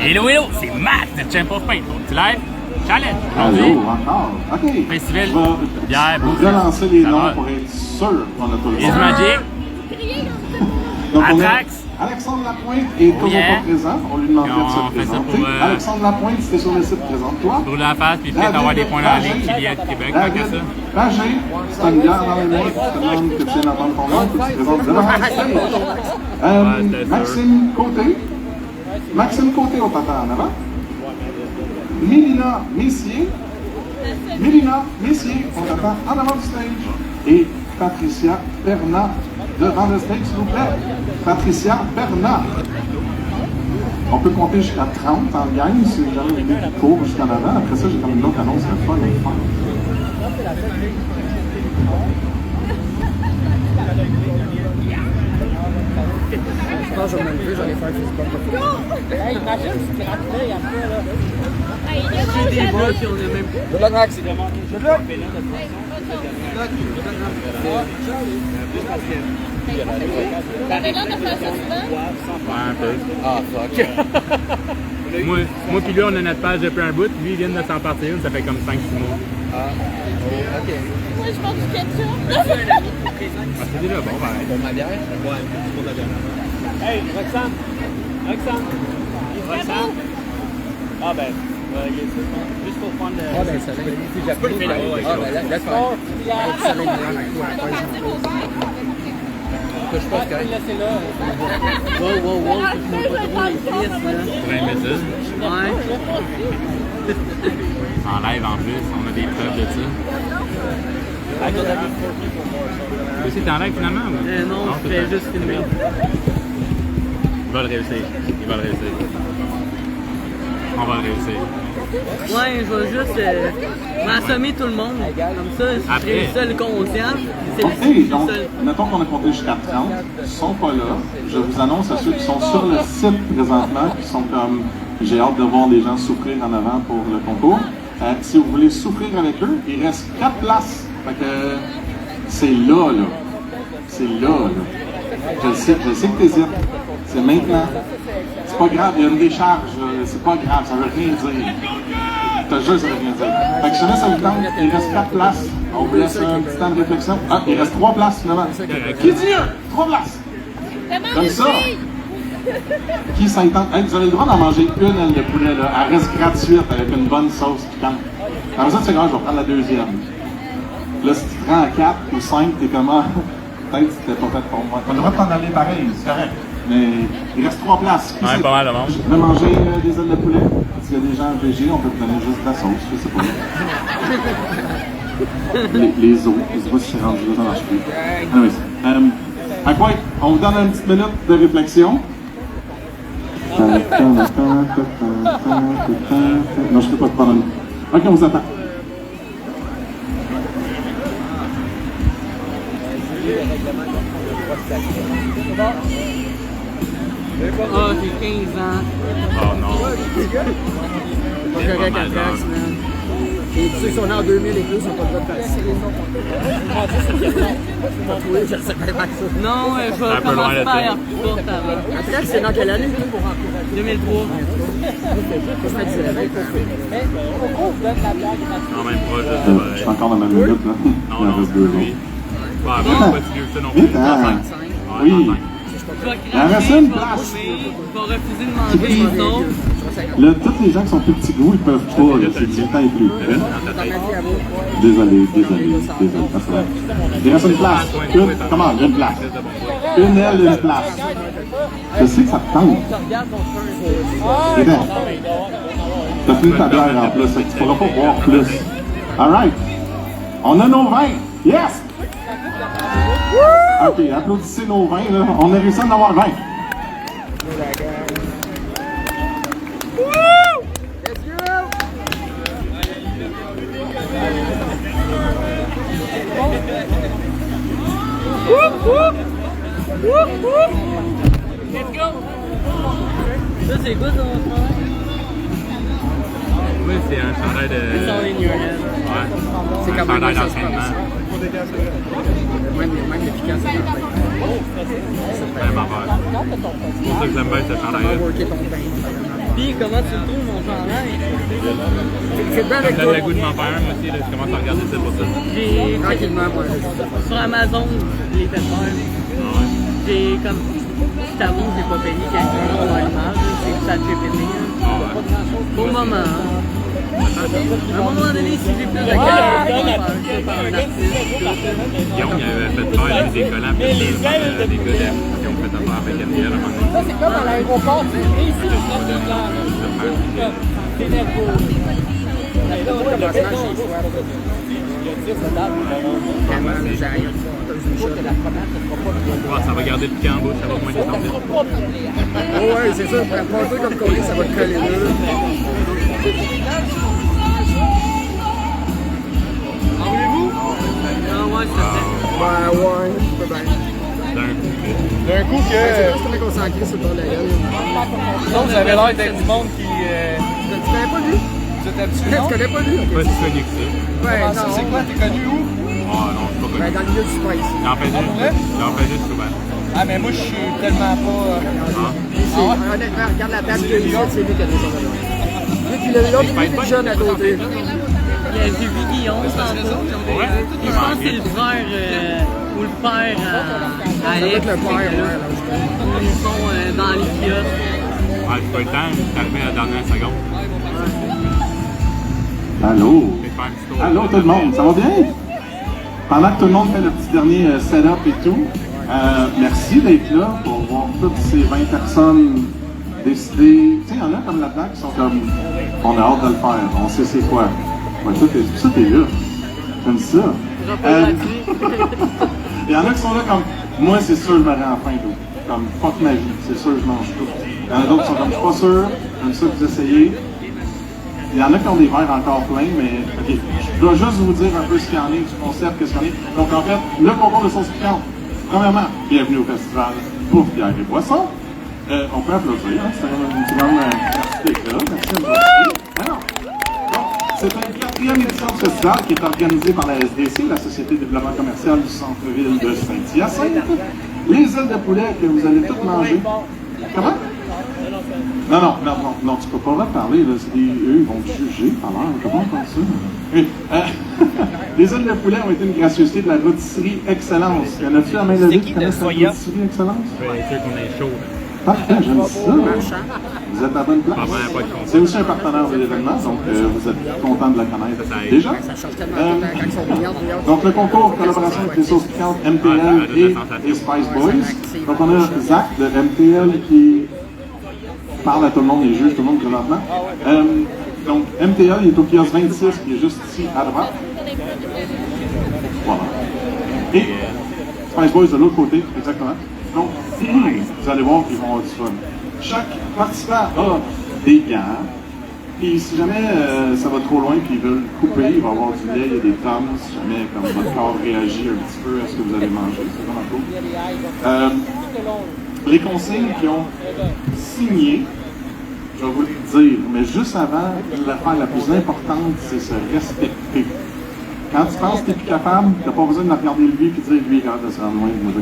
Hello, hello, c'est Max de Champ of Paint. Tu live? Challenge. Allô, encore? OK. Festival. Je vais relancer les noms pour être sûr qu'on a tout le Is monde. Magic. Donc, on Atrax. Alexandre Lapointe est toujours pas présent. On lui demande de se présenter. Alexandre Lapointe, c'était sur le site, présente-toi. Brûle la face, puis peut-être avoir des points dans la ligne qui vient de Québec. Tant que ça. Ragé, c'est une bière dans les mains. Je te demande que tu viennes entendre ton nom, que tu te présentes devant. Maxime Côté. Maxime Côté au papa en avant. Mélina Messier. Mélina Messier, on t'attend en avant du stage. Et Patricia Bernat devant le stage, s'il vous plaît. Patricia Bernat. On peut compter jusqu'à 30 en gang si jamais il y a des cours jusqu'en avant. Après ça, j'ai comme une autre annonce, le fun et fun. Je pense que je vais me lever, j'allais faire Facebook. Hey, imagine si tu rates l'œil après, là. J'ai des bras qui on est même. Good luck, Max. Good luck. Un peu. Ah, fuck. Moi puis lui, on a notre page depuis un bout. Lui, il vient de s'en partir une, ça fait comme 5-6 mois. Ah, ok. Moi, je mange du ketchup. Ah, c'est déjà bon, pareil. Pour ma bière? Ouais, c'est pour la bière. Hey, Roxane! Roxane! Ah ben, juste pour prendre le... Ah ben, ça va. Tu peux le faire là-haut. Ah ben, laisse faire. Ça va être je pense que... Laissez là. Wow, je me pas trop les cuisses, là. Très méthode. Ouais. En live en plus, on a des preuves de ça. Toi aussi, t'es en live finalement? Ou? Non, je fais juste filmer. Il va le réussir. On va le réussir. Ouais, je vais juste m'assommer tout le monde. Comme ça, je serai le seul conscient. OK, donc, mettons qu'on a compté jusqu'à 30. Ils ne sont pas là. Je vous annonce à ceux qui sont sur le site présentement, qui sont comme, j'ai hâte de voir des gens souffrir en avant pour le concours. Si vous voulez souffrir avec eux, il reste 4 places. Fait que c'est là. C'est là. Je sais que t'hésites. C'est maintenant. C'est pas grave, il y a une décharge. C'est pas grave, ça veut rien dire. Je te jure, ça veut rien dire. Fait que je te laisse à vous tente, il reste 4 places. On vous laisse un petit temps de réflexion. Ah, il reste 3 places finalement. Qui dit mieux? 3 places. Comme ça. Qui s'entend? Hey, vous avez le droit d'en manger une aile de poulet, là. Elle reste gratuite avec une bonne sauce piquante. Après ça, tu sais, je vais prendre la deuxième. Là, si tu te rends à 4 ou 5, t'es comment? Peut-être que c'était pas fait pour moi. Tu as le droit de t'en aller pareil, c'est correct. Mais il reste 3 places. Ouais, pas mal de monde. Je vais manger des ailes de poulet. S'il y a des gens végés, on peut vous donner juste de la sauce, je sais pas. les os, je sais pas si c'est rendu là, ça marche plus. Anyways, à quoi? On vous donne une petite minute de réflexion. Non, je ne peux pas te prendre une. Ok, on vous attend. Ah, j'ai 15 ans. Oh non. Pas correct à Trax, man. Et ceux qui sont nés en 2000 et plus sont pas le droit de faire ça. Oui, je sais pas ça. Non, je vais commencer par faire plus courte avant. À Trax, c'est dans quelle année? 2003. Non, même proche, Je suis encore dans ma minute, là. Il en reste 2 ans. Ouais, moi, pas si vieux que ça non plus. Oui. Je vais cracher, je vais refuser de manger une sauce. Là, tous les gens qui sont plus petits goûts, ils peuvent pas, là, c'est du temps et plus. Désolé. Il reste une place. Comment? Une place. Une aile, une place. Je sais que ça te tente. C'est bien. T'as fini ta bière en plus, fait que tu pourras pas boire plus. Alright. On a nos vins. Yes! Ok, applaudissez nos vins, là. On a réussi à en avoir 20. Let's go! Ça, c'est quoi ton travail? Oui, c'est un chandail de. It's all in your head. C'est quand même un ça se d'entraînement. passe. Même l'efficacité. C'est vraiment bon. C'est pour ça que j'aime bien ce chandail-là. Worker ton pain. Puis, comment tu le trouves, mon chandail? C'est bien Ça avec me toi. donne le goût de m'en faire un aussi, là, je commence à regarder ça pour ça. J'ai, Tranquillement, moi. sur Amazon, je l'ai fait faire. J'ai comme, je t'avoue, j'ai pas payé quelqu'un pour voir l'image, c'est ça que j'ai payé. Pour le moment. À un moment donné, si j'ai plus de qualité, je vais faire ça par un artiste. Guillaume, il avait fait faire des collants puis des gars qui ont fait affaire avec MDL à un moment donné. Ça, c'est comme à l'aéroport. Tu es ici, le C'est nerveux. Ça va garder le piquant en bas, ça va moins descendre. Oh ouais, c'est ça. Pour un peu comme coller, ça va te coller là. Ah ouais, ça fait. Ouais, je peux bien. D'un coup que. C'est juste qu'on est concentré sur le bord de la gueule. Non, vous avez l'air d'être du monde qui. Tu connais pas lui? Vous êtes habitué, Tu non? connais pas lui? Pas si connu que ça. Ouais, Comment ça, c'est quoi? T'es connu où? Ah non, je suis pas Ben, connu. dans le milieu du spice. J'en fais juste souvent. Ah, mais moi, je suis tellement pas. Honnêtement, regarde la table que lui, c'est lui qui a des choses à dire. Lui, puis l'autre, lui, il est jeune à côté. J'ai vu Guillaume tantôt. Je pense que c'est le frère ou le père à Alex. Le père, ouais, là, Ils sont dans les kiosques. Ah, j'ai pas le temps, je suis arrivé à la dernière seconde. Allô? Je vais faire un petit tour. Allô tout le monde, ça va bien? Pendant que tout le monde fait le petit dernier setup et tout, merci d'être là pour voir toutes ces 20 personnes décider. Tu sais, il y en a comme là-dedans qui sont comme, on a hâte de le faire, on sait c'est quoi. Ouais, toi, c'est pour ça que t'es là. J'aime ça. Il y en a qui sont là comme, moi c'est sûr je me rends enfin d'eau. Comme, fuck ma vie, c'est sûr je mange tout. Il y en a d'autres qui sont comme, je suis pas sûr, j'aime ça que vous essayez. Il y en a qui ont des verres encore pleins, mais ok, je dois juste vous dire un peu ce qu'il y en est, du concept, qu'est-ce qu'il y en est. Donc en fait, le concours de sauce piquante. Premièrement, bienvenue au festival Bouffe, bière et boissons. On peut applaudir, hein? C'est quand même merci d'être là, merci de vous alors, c'est une 4e édition du festival qui est organisée par la SDC, la Société de développement commercial du centre-ville de Saint-Hyacinthe. Les ailes de poulet que vous allez toutes manger. Comment? Non, tu peux pas leur parler, là. Eux, ils vont te juger. Alors, comment on pense ça? Oui. Les ailes de poulet ont été une gracieuseté de la rôtisserie Excellence. Y en a-tu à main levée qui connaissent la rôtisserie Excellence? Je vais être sûr qu'on est chaud. Parfait, j'aime ça. Vous êtes à la bonne place. C'est aussi un partenaire de l'événement, donc vous êtes content de la connaître déjà. Ça change tellement de temps quand ils sont brillantes. Donc le concours collaboration avec les sauces piquantes MTL et Spice Boys. Donc on a Zach de MTL qui parle à tout le monde, il juge tout le monde présentement. Donc MTL il est au kiosque 26 qui est juste ici à droite. Voilà. Et Spice Boys de l'autre côté, exactement. Donc, vous allez voir qu'ils vont avoir du fun. Chaque participant a des gants. Et si jamais ça va trop loin et qu'ils veulent couper, il va y avoir du lait, il y a des tomes. Si jamais comme votre corps réagit un petit peu à ce que vous allez manger, c'est vraiment cool. Les consignes qui ont signé, je vais vous le dire, mais juste avant, l'affaire la plus importante, c'est se respecter. Quand tu penses que tu n'es plus capable, tu n'as pas besoin de regarder lui et de dire lui, regarde, ça va loin de moi,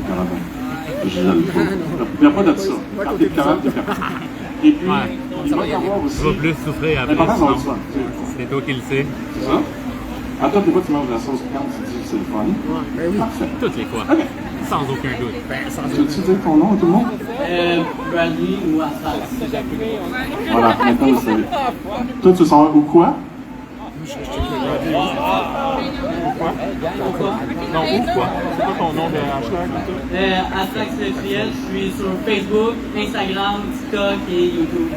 je ne le pas. Il n'y a pas de ça. Quand tu es capable, tu es capable. Et puis, il va y avoir aussi. Tu vas plus souffrir après. L'important, Sinon, c'est le fun. c'est toi qui le sais. C'est ça. À toi, des fois, tu manges de la sauce piquante, tu dis que c'est le fun. Ben oui. Parfait. Toutes les fois. OK. Sans aucun doute. Tu dis ton nom à tout le monde? Bradley ou Asphalt. Voilà, maintenant vous savez. Toi, tu sens ou quoi? Non, ou quoi? C'est quoi ton nom de hashtag? Asphalt Celestiel, je suis sur Facebook, Instagram, TikTok et YouTube.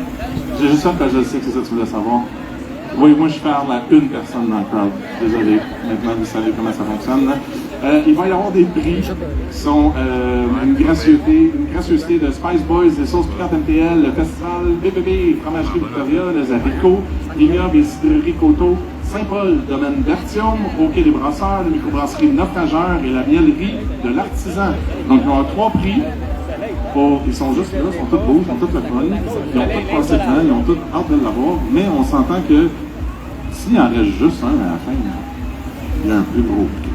J'ai juste fait que je sais que c'est ça que tu voulais savoir. Oui, moi je parle à une personne dans le crowd. Désolé, maintenant vous savez comment ça fonctionne. Il va y avoir des prix qui sont une gracieuseté de Spice Boys, des sauces piquantes MTL, le festival BBB, Fromagerie Victoria, les haricots, Vignoble et cidrerie Coteau, Saint-Paul, domaine Bertium, au Quai des Brasseurs, la microbrasserie Naufrageur et la miellerie de l'Artisan. Donc ils vont avoir 3 prix. Ils sont juste là, ils sont tous beaux, ils sont tous le fun, ils ont tous passé le temps, ils ont tous hâte de l'avoir, mais on s'entend que s'il en reste juste un à la fin, il y a un plus gros prix.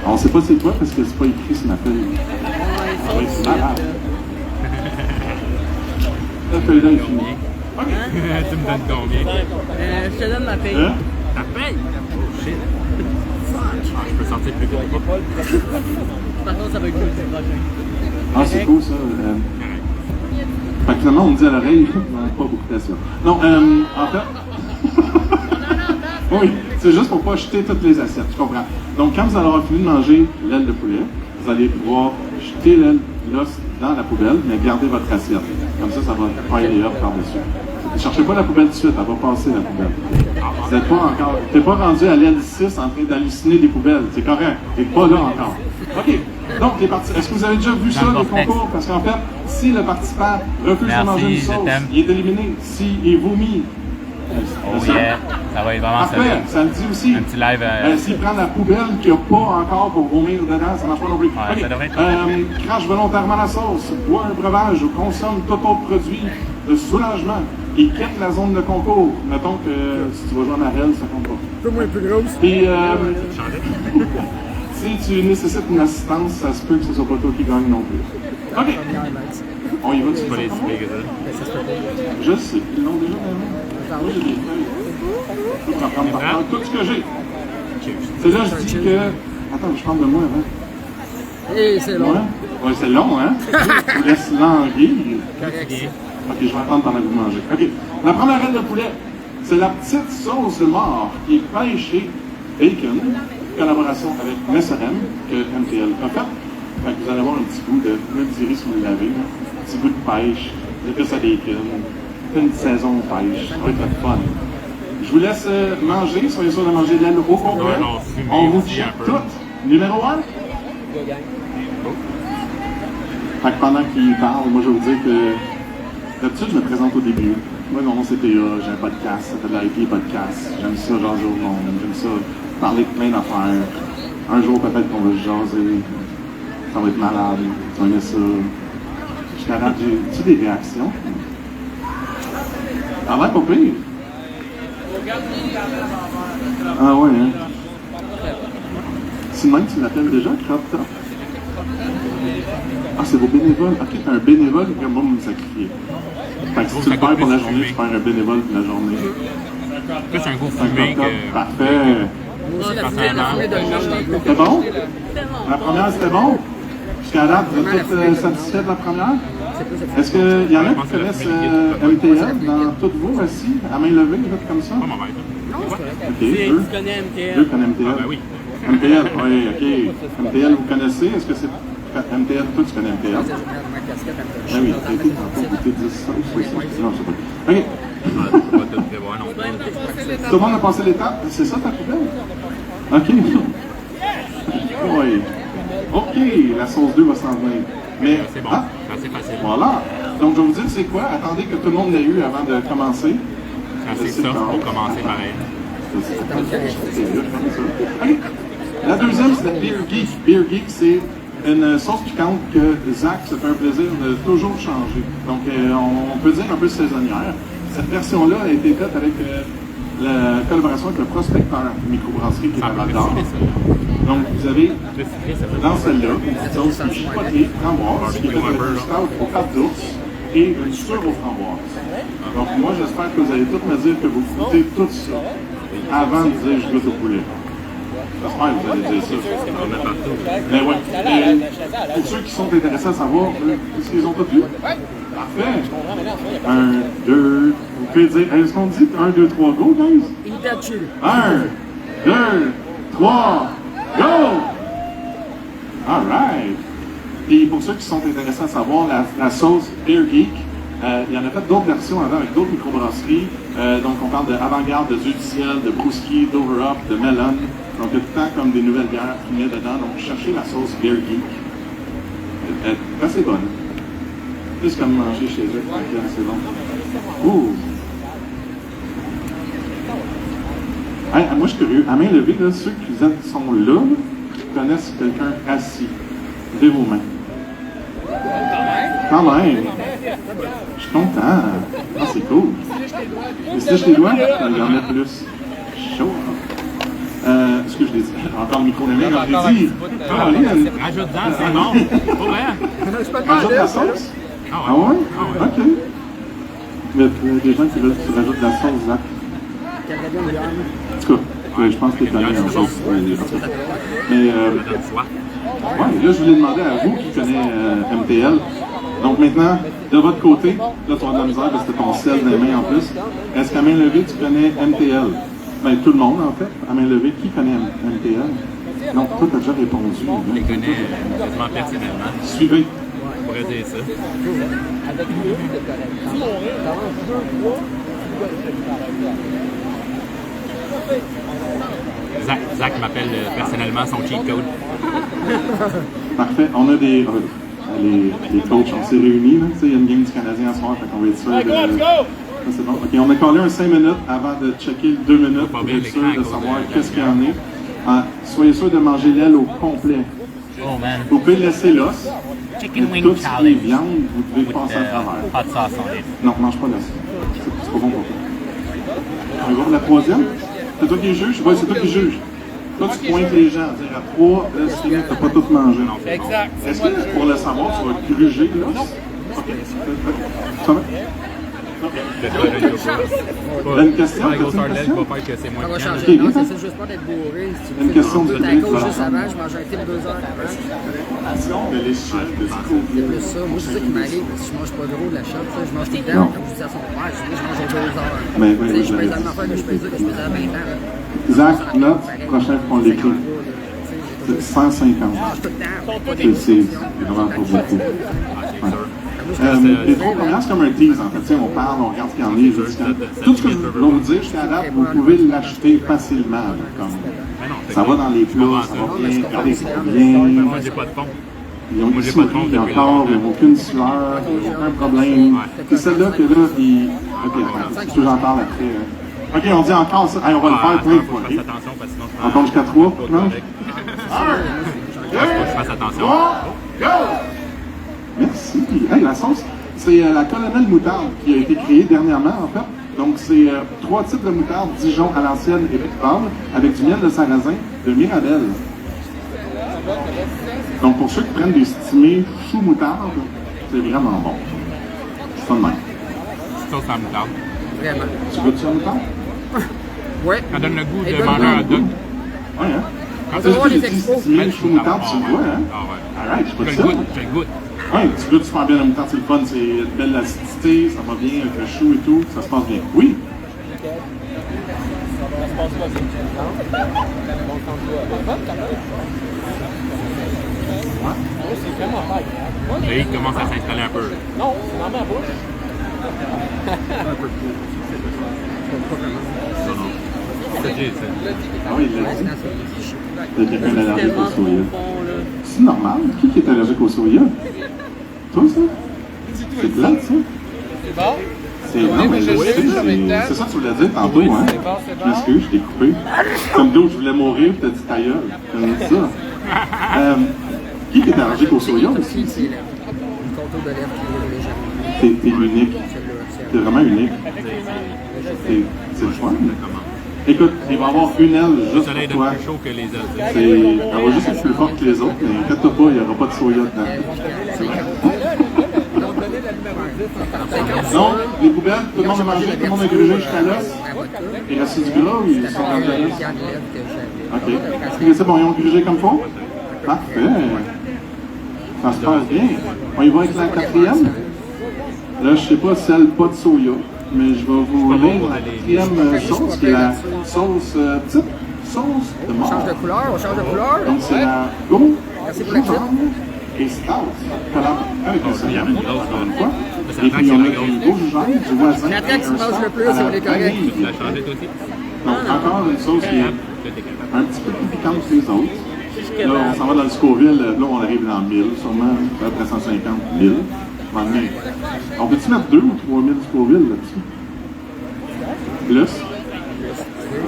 On ne sait pas c'est quoi parce que c'est pas écrit sur ma feuille. Ah oui, c'est malade. La feuille-là est finie. OK. Tu me donnes combien? Je te donne ma paye. Hein? Ta paye? Oh shit. Ah, je peux sortir plus vite. Par contre, ça va être cool le prochain. Ah, c'est cool ça. Fait que finalement, on me dit à l'oreille, on n'a pas beaucoup d'assurance. Non, en fait. Oui, c'est juste pour pas jeter toutes les assiettes, tu comprends. Donc, quand vous allez avoir fini de manger l'aile de poulet, vous allez pouvoir jeter l'os dans la poubelle, mais garder votre assiette. Comme ça va faire les hop par-dessus. Ne cherchez pas la poubelle tout de suite, elle va passer la poubelle. Vous n'êtes pas encore. T'es pas rendu à l'aile 6 en train d'halluciner des poubelles. C'est correct. T'es pas là encore. OK. Donc, les participants, est-ce que vous avez déjà vu ça, le concours? Parce qu'en fait, si le participant refuse de manger une sauce, il est éliminé. S'il vomit, oh yeah, ça va être vraiment solide. Après, ça le dit aussi. Un petit live. S'il prend la poubelle qu'il n'y a pas encore pour vomir dedans, ça ne marche pas non plus. Ouais, Okay. ça devrait être Crache volontairement la sauce, boit un breuvage ou consomme tout autre produit de soulagement et quitte la zone de concours. Mettons que si tu vas jouer en arène, ça compte pas. Un peu moins plus grosse. Puis, si tu nécessites une assistance, ça se peut que ce soit pas toi qui gagne non plus. OK. On y va, tu pas les sais. expliquer ça. Je sais, ils l'ont déjà fait. Moi, j'ai des feuilles. Je peux prendre par cœur tout ce que j'ai. C'est là que je dis que... Attends, je parle de moi avant. Et c'est long. Ouais, c'est long, hein? Je vous laisse languir. Ok, je vais attendre pendant que vous mangez. Ok, la première aile de poulet, c'est la petite sauce de mort qui est pêchée bacon, collaboration avec Messerem, que MTL a fait. Fait que vous allez avoir un petit goût de, même si vous le lavez, un petit goût de pêche, d'épices à bacon, une saison de pêche, ça va être le fun. Je vous laisse manger, soyez sûr de manger de l'aile au complet. On vous check tout. Numéro 1. Fait que pendant qu'il parle, moi je vais vous dire que d'habitude je me présente au début. Moi mon nom c'est Théa, j'ai un podcast, ça fait de l'IP podcast. J'aime ça jaser au monde, j'aime ça parler de plein d'affaires. Un jour peut-être qu'on va se jaser, ça va être malade, tu vas aimer ça. Je t'arrête, j'ai-tu des réactions? Ah ouais, pas pire. Ah ouais, hein? C'est même que tu l'appelles déjà, Crop Top? Ah, c'est vos bénévoles? Ok, t'es un bénévole qui va me sacrifier. Fait que si tu le perds pour la journée, tu perds un bénévole pour la journée. Plus un goût fumé que... Parfait. C'était bon? La première, c'était bon? Jusqu'à date, vous êtes tous satisfaits de la première? Est-ce qu'il y en a qui connaissent MTL dans toutes vous aussi, à main levée, comme ça? Pas mauvais. Ok, Tu deux. connais MTL. Deux connaissent MTL. Ah ben oui. MTL, oui, ok. MTL, vous connaissez? Est-ce que c'est MTL? Toi, tu connais MTL? Ah oui, t'as été tantôt, t'es 10 ça, oui, non, je sais pas. Ok. Je peux pas tout prévoir non plus. Tout le monde a passé l'étape? C'est ça ta poubelle? Ok. Oui. Ok, la sauce 2 va s'en venir. Mais, C'est bon, ah, c'est facile. voilà. Donc, je vais vous dire, c'est quoi? Attendez que tout le monde l'ait eu avant de commencer. C'est ça, faut commencer pareil. Okay. La deuxième, c'est la Beer Geek. Beer Geek, c'est une sauce piquante que Zach se fait un plaisir de toujours changer. Donc, on peut dire un peu saisonnière. Cette version-là a été faite avec la collaboration avec le prospecteur microbrasserie qui est à Val d'Or. Donc, vous avez dans celle-là une petite sauce qui est chipotée, framboise, qui est faite avec un stout aux pâtes d'ours et une sûre aux framboises. Donc, moi, j'espère que vous allez tous me dire que vous goûtez tout ça avant de dire je goûte au poulet. J'espère que vous allez dire ça. Mais ouais. Pour ceux qui sont intéressés à savoir, est-ce qu'ils ont tous vu? Parfait. 1, 2, vous pouvez dire, est-ce qu'on dit 1, 2, 3, go, guys? 1, 2, 3, go! Alright. Et pour ceux qui sont intéressés à savoir, la sauce Beer Geek, il y en a fait d'autres versions avant avec d'autres microbrasseries. Donc on parle de Avant-Garde, de Dieu du Ciel, de Brewski, d'Over Up, de Melon. Donc il y a tout le temps comme des nouvelles bières qui mettent dedans. Donc cherchez la sauce Beer Geek. Elle est assez bonne. Plus comme manger chez eux. C'est bon. Ouh! Hey, moi je suis curieux. À main levée, là, ceux qui sont là, connaissent quelqu'un assis. Levez vos mains. Quand même! Je suis content! Ah, c'est cool! Et si je les doigts, il y en a plus. Chaud! ce que je l'ai dit. Encore le micro, le mec, Encore je un l'ai dit. petit bout de- Rajoute-en, c'est bon. Pour vrai. Je peux Rajoute de la demander. sauce? Ah Ah ouais? ouais? Ok. Mais des gens qui veulent que tu rajoutes de la sauce, Zach. En tout cas, je pense que tu connais en sauce. Mais, Ça donne soif. ouais, là, je voulais demander à vous qui connaissez MTL. Donc maintenant, de votre côté, là, tu as de la misère parce que tu as ton sel dans les mains en plus. Est-ce qu'à main levée, tu connais MTL? Ben, tout le monde, en fait. À main levée, qui connaît MTL? Non, toi, tu as déjà répondu. Je les connais quasiment personnellement. Suivez. Je pourrais dire ça. Zach m'appelle personnellement son cheat code. Parfait. On a des... les coachs, on s'est réunis. Là. Tu sais, il y a une game du Canadien ce soir, fait qu'on va être sûr de... Ça, c'est bon. OK, on a collé un 5 minutes avant de checker le 2 minutes pour être sûr de savoir qu'est-ce qu'il y en est. Soyez sûr de manger l'aile au complet. Oh man. Vous pouvez laisser l'os. Chicken Mais wing tout ce qui est challenge. viande, vous devez passer à travers. Hot sauce on it. Non, mange pas l'os. C'est pas bon pour toi. On va voir la troisième. C'est toi qui juge? Oui, c'est toi qui juge. Toi, tu pointes les gens, dire à 3, là, c'est fini, t'as pas tout mangé. Exact. Est-ce que, pour le savoir, tu vas gruger l'os? OK. Ça va? Une question? La grosseur Une de l'aile question? va faire que c'est moins Ça va piquant. changer. Non, c'est ça, juste pas d'être bourré. Si tu Une fais question un de peu Dominique tacos juste Vincent. avant, je mange un type 2 heures avant. De l'échelle de C'est plus ça. Moi, c'est ça qui m'arrive. Si je mange pas gros de la chatte, je mange tout le temps. Comme je dis à son père, je dis, je mange à 2 heures. Mais oui, Tu sais, je oui, pèse oui. la même affaire que je pesais à 20 ans. Zach, là, prochain qu'on l'écrit. C'est 150. Je mange tout le temps. Pas C'est d'exception. vraiment pas beaucoup. C'est sûr. Les trois premières, c'est comme un tease, en fait. Tu sais, on parle, on regarde ce qu'il y en a. Je dis que tout ce que je vais vous dire jusqu'à date, vous pouvez l'acheter facilement. là, comme, Mais non, ça va dans les plats, ça va bien, regardez, ça va bien. Moi, j'ai pas de fond. Ils ont Moi, une j'ai pas de souris fond depuis encore, longtemps. ils n'ont aucune sueur, ils n'ont aucun problème. C'est celle-là que là, ils... Ok, attends, tu j'en parle après. Ok, on dit encore ça. Hey, on va le faire plein de fois. Faut que je fasse attention parce que sinon je On compte jusqu'à 3, non? Faut que je fasse attention. Merci. Hey, la sauce, c'est la colonelle moutarde qui a été créée dernièrement, en fait. Donc, c'est 3 types de moutarde, Dijon à l'ancienne et Picard, avec du miel de sarrasin de Mirabelle. Donc, pour ceux qui prennent des stimés chou moutarde, c'est vraiment bon. C'est pas de même. Sauce à moutarde. Vraiment. Tu veux-tu la moutarde? Ouais. Ça donne le goût Et de bonne manger un goût. dog. Ouais, hein? On C'est va voir juste les que expos. stimé chou moutarde, tu le vois, hein? Ah ouais. Alright, je Je peux le te goûte, dire. je le goûte. Ouais, tu goûtes super bien la moutarde, c'est le fun, c'est une belle acidité, ça va bien avec le chou et tout, ça se passe bien. Oui? Et il commence à s'installer un peu. Non, c'est dans ma bouche. Non, non. C'est Ah oui, il l'a dit. Il y a quelqu'un allergique Tellement au trop soya. bon, là. C'est normal. Qui est allergique au soya? Toi, ça? C'est plate, ça? C'est bon? C'est non, mais je je sais, sais, en même temps. c'est ça que tu voulais dire tantôt, hein? C'est bon, c'est bon. Je m'excuse, je t'ai coupé. Comme d'autres, je voulais mourir, puis t'as dit ta gueule. T'as dit ça. Qui est allergique au soya aussi? C'est une contour de lèvres qui est légèrement. T'es unique. T'es vraiment unique. C'est le fun. Écoute, il va y avoir une aile Le juste soleil pour donne toi. plus chaud que les ailes. Elle va juste être plus forte que les autres, mais inquiète-toi pas, il n'y aura pas de soya dedans. Non, les poubelles, tout le monde a mangé, tout le monde a grugé jusqu'à l'os. Il reste du gras ou ils sont dans le l'os? OK. Et c'est bon, ils ont grugé comme faut? Parfait. Ça se passe bien. On y va avec la quatrième? Là, je sais pas celle pas de soya, mais je vais vous lire la quatrième sauce, qui est la sauce petite sauce de On mort. change de couleur, on change de couleur. Donc, c'est la go, Merci pour la tip. et stout, avec le Il y en a une grosse, encore une là. fois. Ça Et prend puis, qu'il y on en a a grosse. du goujumètre, du voisin. La traque qui un mange le stout plus, à c'est la les corrects. vanille. Tu l'as changé toi aussi? Donc, encore une sauce qui est un petit peu plus piquante que les autres. Jusque-là. Là, on s'en va dans le Scoville. Là, on arrive dans 1000, sûrement. Après 150, 1000. On peut-tu mettre 2 ou 3000 Scoville là-dessus? Plus?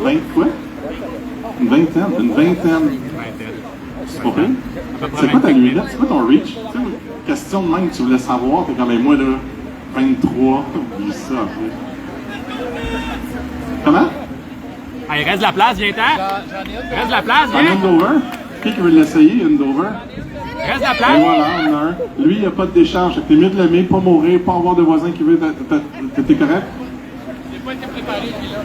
20 quoi? Une vingtaine. Une vingtaine. C'est pas pire. C'est quoi ta limite? C'est quoi ton reach? Tu sais, question de même, tu voulais savoir, t'es comme, moi, là, 23, oublie ça, après. Comment? Hey, Hey, reste de la place, viens-t'en. Reste de la place, Un viens. Dover. Qui veut l'essayer, une Dover? Reste de la Et place. voilà, on a un. Lui, il n'y a pas de décharge. T'es mieux de l'aimer, pas mourir, pas avoir de voisins qui veulent. T'es correct? J'ai pas été préparé, lui, là.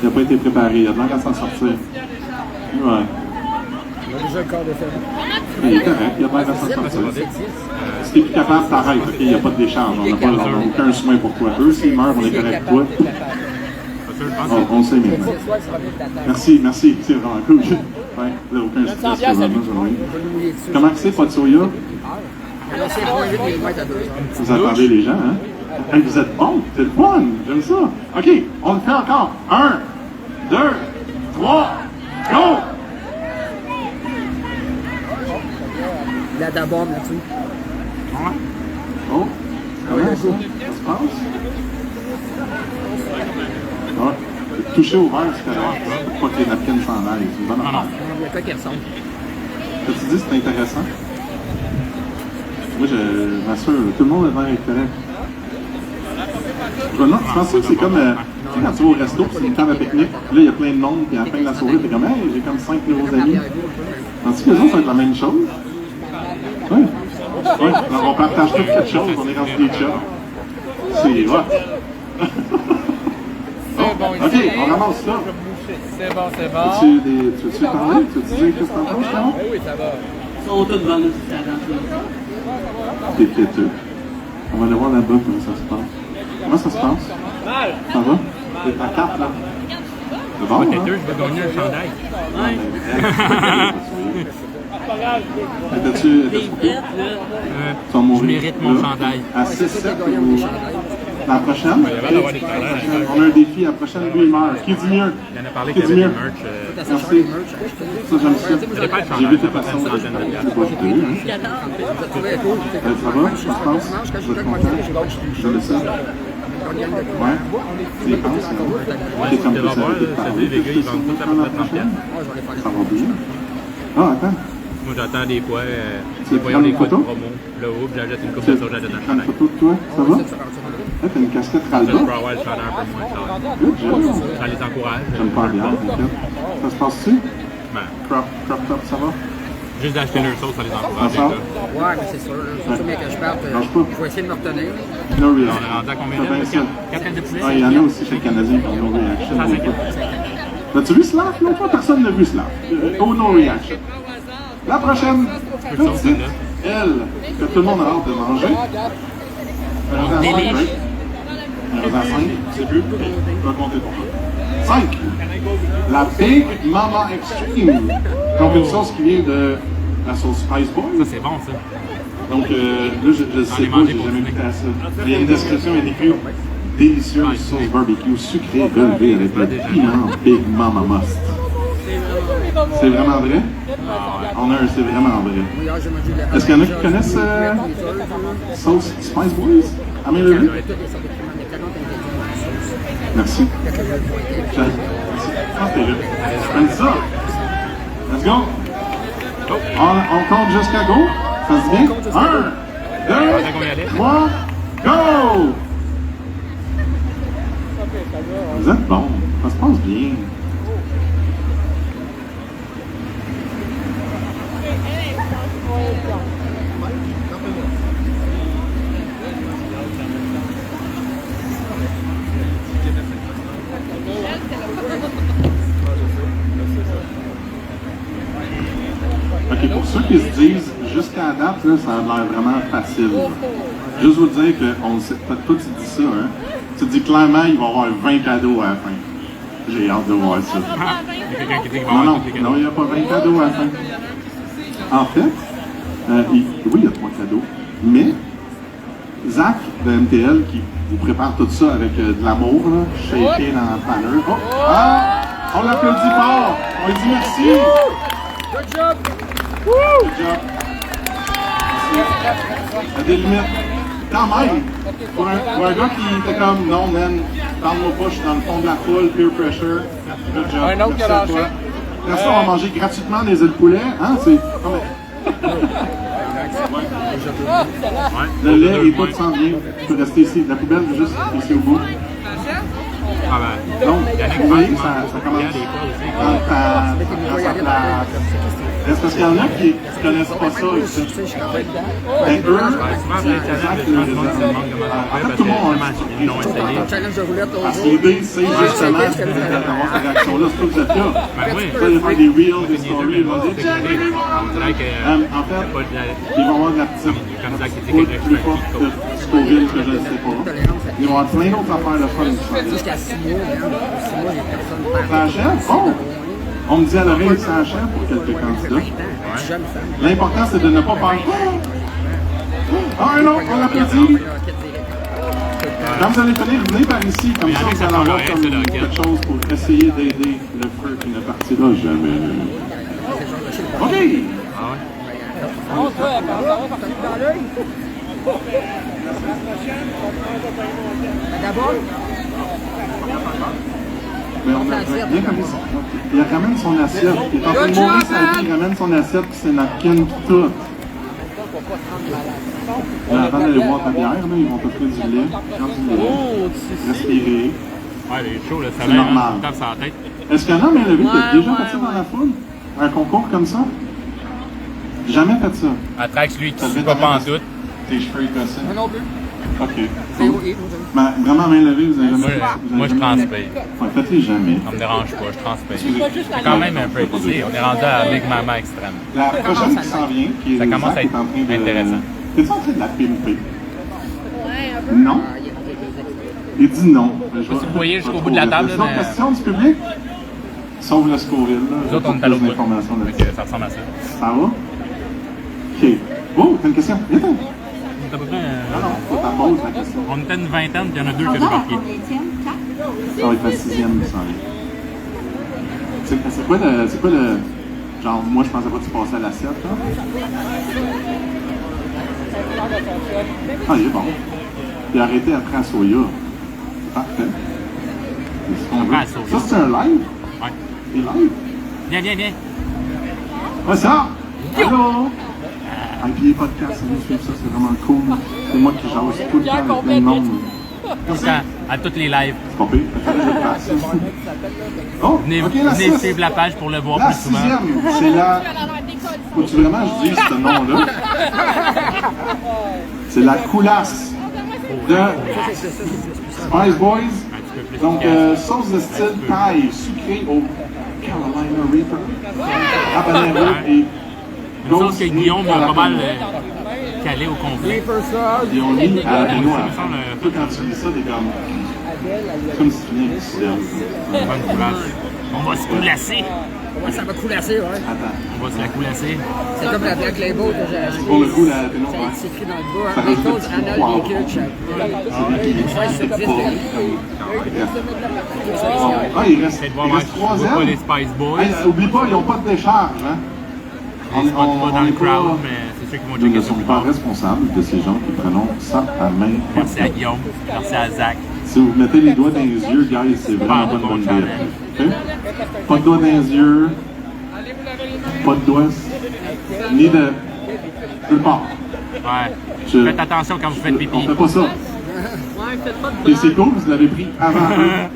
Il n'a pas été préparé. Il a de l'air à s'en sortir. Ouais. On a déjà le corps de faible. Il est correct. Il a de l'air à s'en sortir. Si t'es plus capable, t'arrêtes. OK? Il n'y a pas de décharge. On n'a aucun soin pour toi. Eux, s'ils meurent, on est correct pour toi. On le sait maintenant. Merci, merci. C'est vraiment cool. Ouais, vous n'avez aucun stress. C'est vraiment journée. Comment c'est, pas de soya? Vous attendez les gens, hein? Hey, vous êtes bons, c'est le fun, j'aime ça. OK, on le fait encore. 1, 2, 3, go! Il y a d'abord là-dessus. Oh, comment ça se passe? Ouais. Toucher au verre, c'est correct. Pas que les napkins s'en aillent, c'est une bonne affaire. Il y a quoi qui ressemble? As-tu dit que c'est intéressant? Moi, je m'assure, tout le monde a l'air correct. Je pense que c'est comme tu sais, quand tu vas au resto, c'est une table à pique-nique, là, il y a plein de monde, puis à la fin de la soirée, t'es comme, hey, j'ai comme 5 nouveaux amis. Tandis que les autres, ça va être la même chose. Oui. Oui, alors on partage tout quelque chose, on est rendu des chats. C'est hot. C'est bon, OK, on ramasse ça. C'est bon, c'est bon. Tu veux-tu parler? Tu veux-tu dire qu'est-ce que t'en penses, Caron? Oui, ça va. Ils sont tous vendus sur la danse. T'es têteux. On va aller voir là-bas comment ça se passe. Comment ça se passe? Mal. Ça va? C'est ta carte, là. C'est bon, Pas hein? têteux, je vais gagner un chandail. T'as-tu Des coupé? têtes, là. Tu vas mourir. Je mérite mon là, chandail. À 6-7 ou... La prochaine? Il y avait d'avoir des chandails. On a un défi. La prochaine, lui, il meurt. Qui dit mieux? Il en a parlé Qui qu'il y dit avait mieux? des merch. Merci. Ça, j'aime ça. J'ai vu tes façons de... Ça donne de pièces. Je vois, je t'ai vu, hein? Ça va? Ça se passe? Vous êtes content? J'aime ça. Ouais? Tu y penses? T'es comme Tu plus vas voir, avec de ça parler. dit, les gars, ils vendent tout à peu près 30 pièces. Ça va bien. Ah, attends. Moi, j'attends des fois, Tu veux voyons des prendre fois de une promo. Là, haut, puis j'achète une coupe Tu de ça, j'achète un prends une chandail. photo de toi? Ça va? T'as une casquette Je Ralba? peux avoir le chandail un peu moins cher. Good job. Ça les encourage. J'aime pas bien, en fait. Ça se passe-tu? Ben, Crop top, ça va? juste d'acheter leur sauce, ça les encourage. Ça va? déjà. Ouais, mais c'est sûr. Surtout, mais que je parte, Lâche pas. je vais essayer de me retenir. No On est reaction. rendu à combien T'as bien de ça. 4 de poulet? Ah, il y en a aussi chez le Canadien qui ont no reaction. 150. As-tu vu Slav? L'autre fois, personne n'a vu Slav. Oh, no reaction. La prochaine petite, elle, que tout le monde a hâte de manger. Elle en a 5, Délice. Elle en a 5, c'est plus. Je vais compter pour toi. 5. La Big Mama Extreme. Donc, une sauce qui vient de la sauce Spice Boy. Ça, c'est bon, ça. Donc, là, je sais pas, j'ai jamais goûté à ça. Il y a une description, il est écrit délicieuse sauce barbecue sucrée relevée avec le piment Big Mama Must. C'est vraiment vrai? On a un, c'est vraiment vrai. Est-ce qu'il y en a qui connaissent sauce Spice Boys? Amène-le. Merci. Merci. Ah, t'es là. Je fais ça. Let's go. On compte jusqu'à go. Ça se dit bien? 1, 2, 3, go! Vous êtes bon. Ça se passe bien. OK, pour ceux qui se disent, jusqu'à date, là, ça a l'air vraiment facile. Juste vous dire que, on sait, toi tu dis ça, hein? Tu dis clairement, il va y avoir 20 cadeaux à la fin. J'ai hâte de voir ça. Il y a quelqu'un qui dit qu'il va Non, avoir non, tous les non, cadeaux. il n'y a pas 20 cadeaux à la fin. En fait, oui, il y a 3 cadeaux, mais Zach de MTL qui vous prépare tout ça avec de l'amour, là, shaké dans le planeur. Oh, ah, on l'applaudit fort, on lui dit merci. Good job! Good job. Merci. Il y a des limites. Quand même, pour un gars qui était comme, non, man, parle-moi pas, je suis dans le fond de la foule, peer pressure. Good job. Un autre Merci qui a à lâché. toi. Merci, on va manger gratuitement des ailes de poulet. Hein? C'est... non, mais- Le lait et tout s'en vient. Tu peux rester ici. La poubelle, juste ici au bout. Ah ben, Donc, Yannick vous voyez, Funk, ça commence des fois aussi. dans sa place. Est-ce parce qu'il y en a qui ne connaissent pas ça ici? Ben, eux, Souvent, les challenges de gens qui demandent comment on fait parce que justement, ils l'ont essayé. Challenge de roulette au parce jour. que l'idée, c'est justement d'avoir cette réaction-là. C'est tout ça. Ben oui. Ils vont faire des reels, des stories, ils vont dire On dirait que en fait, ils vont avoir de la petite comme ça qui foule plus forte de Scoville que je ne sais pas. Ils vont avoir plein d'autres affaires de fun. Jusqu'à 6 mois, même. 6 mois, les personnes Ça parlent. achève? Oh! On me dit à l'oreille, ça achève pour quelques candidats. Jeune femme. L'important, c'est de ne pas faire. Ah non, on l'applaudit! Quand vous allez finir, venez par ici, comme ça vous allez avoir comme quelque chose pour essayer d'aider le feu qui ne partira jamais. OK! Ah ouais? D'abord, Mais on a bien comme ça. Il ramène son assiette. Il est en train de mourir sa vie, il ramène son assiette, puis ses napkins, puis tout. Là, avant d'aller boire ta bière, là, ils vont t'offrir du lait, prendre du lait, respirer. Ouais, les shows, là, ça C'est va, normal. hein, tape sur la tête. Est-ce qu'il y en a, mais le qui a déjà Ouais, fait ça dans la foule? Un concours comme ça? Jamais fait ça. Attraque celui qui Ça ne fait suit pas dans la- pantoute. Tes cheveux écossais? moi non plus. OK. Zéro Cool. et Ben, vraiment, main levée, vous avez jamais Moi, fait ça? moi, je transpire. Ouais, faites-les jamais. Ça me dérange pas, je transpire. C'est quand même un peu excité. On est rendu à Big Mama extrême. La prochaine qui s'en vient, qui est Ça commence Zach, à être est en train de... intéressant. T'es-tu en train de la pimper? Ouais, un peu. Non? Il dit non. Je sais pas si vous voyez jusqu'au bout de la table, Sinon, mais- question du public? Sauf le Scoville, là. Nous autres, on est à Plus l'autre bout. d'informations Fait là-dessus. que ça ressemble à ça. Ça va? OK. Oh, t'as une question? Viens, t'en. C'est à peu près, Non, non, faut ta pause, la question. on était une vingtaine, puis il y en a deux qui ont débarqué. Ça va être la 6e, ça arrive. C'est quoi le... Genre, moi, je pensais pas que tu passais à l'assiette, là. Ah, il est bon. Il a arrêté après à Soya. C'est parfait. C'est ce qu'on veut. Après à Soya. Ça, c'est un live? Ouais. C'est live? Viens, viens, viens. What's up? Allô? Un pied podcast, ça nous suit, ça, c'est vraiment cool. C'est moi qui jase tout le temps avec plein de monde. Tout le temps, à toutes les lives. C'est pas pire, fallait que je le fasse. Oh, Venez, ok, la venez 6. suivre la page pour le voir La plus souvent. 6e, c'est la... Elle a l'air d'école. Faut-tu vraiment que je dise ce nom-là? C'est la coulasse de Spice Boys. Un petit peu plus Donc, efficace. sauce de style paille sucrée au Carolina Reaper, habanero et Une sauce que Ghost Guillaume Meat a pas mal jalapeno. calé au complet. Et on lit à la noix. Ça me semble, Toi, quand tu lis ça, t'es comme si tu viens du ciel. Bonne coulasse. On va se coulasser. Ouais, ça va coulasser, ouais. Attends. On va se la coulasser. C'est comme la Black Label que j'ai acheté. Pour le coup, la pénombre, Ça ouais. c'est écrit dans le bas. Ça Les rajoute causes un petit anal poivron. des cultures. Ouais, ça existe. Ah, il reste Faites voir, je vois pas les Spice Boys. Hey, oublie pas, ils n'ont pas de décharge. Hein? Ils se votent pas dans le est crowd, mais c'est ceux qui vont Nous ne checker sur sommes le pas bord. responsables de ces gens qui prenons ça à main. Merci à Guillaume. Merci à Zach. Si vous mettez les doigts dans les yeux, guys, c'est vraiment pas une bonne idée. OK? Pas de doigts dans les yeux, pas de doigts, ni de nulle part. Ouais. Je- Faites attention quand vous faites On pipi. fait pas ça. Ouais, faites pas de Et c'est cool, vous l'avez pris avant eux.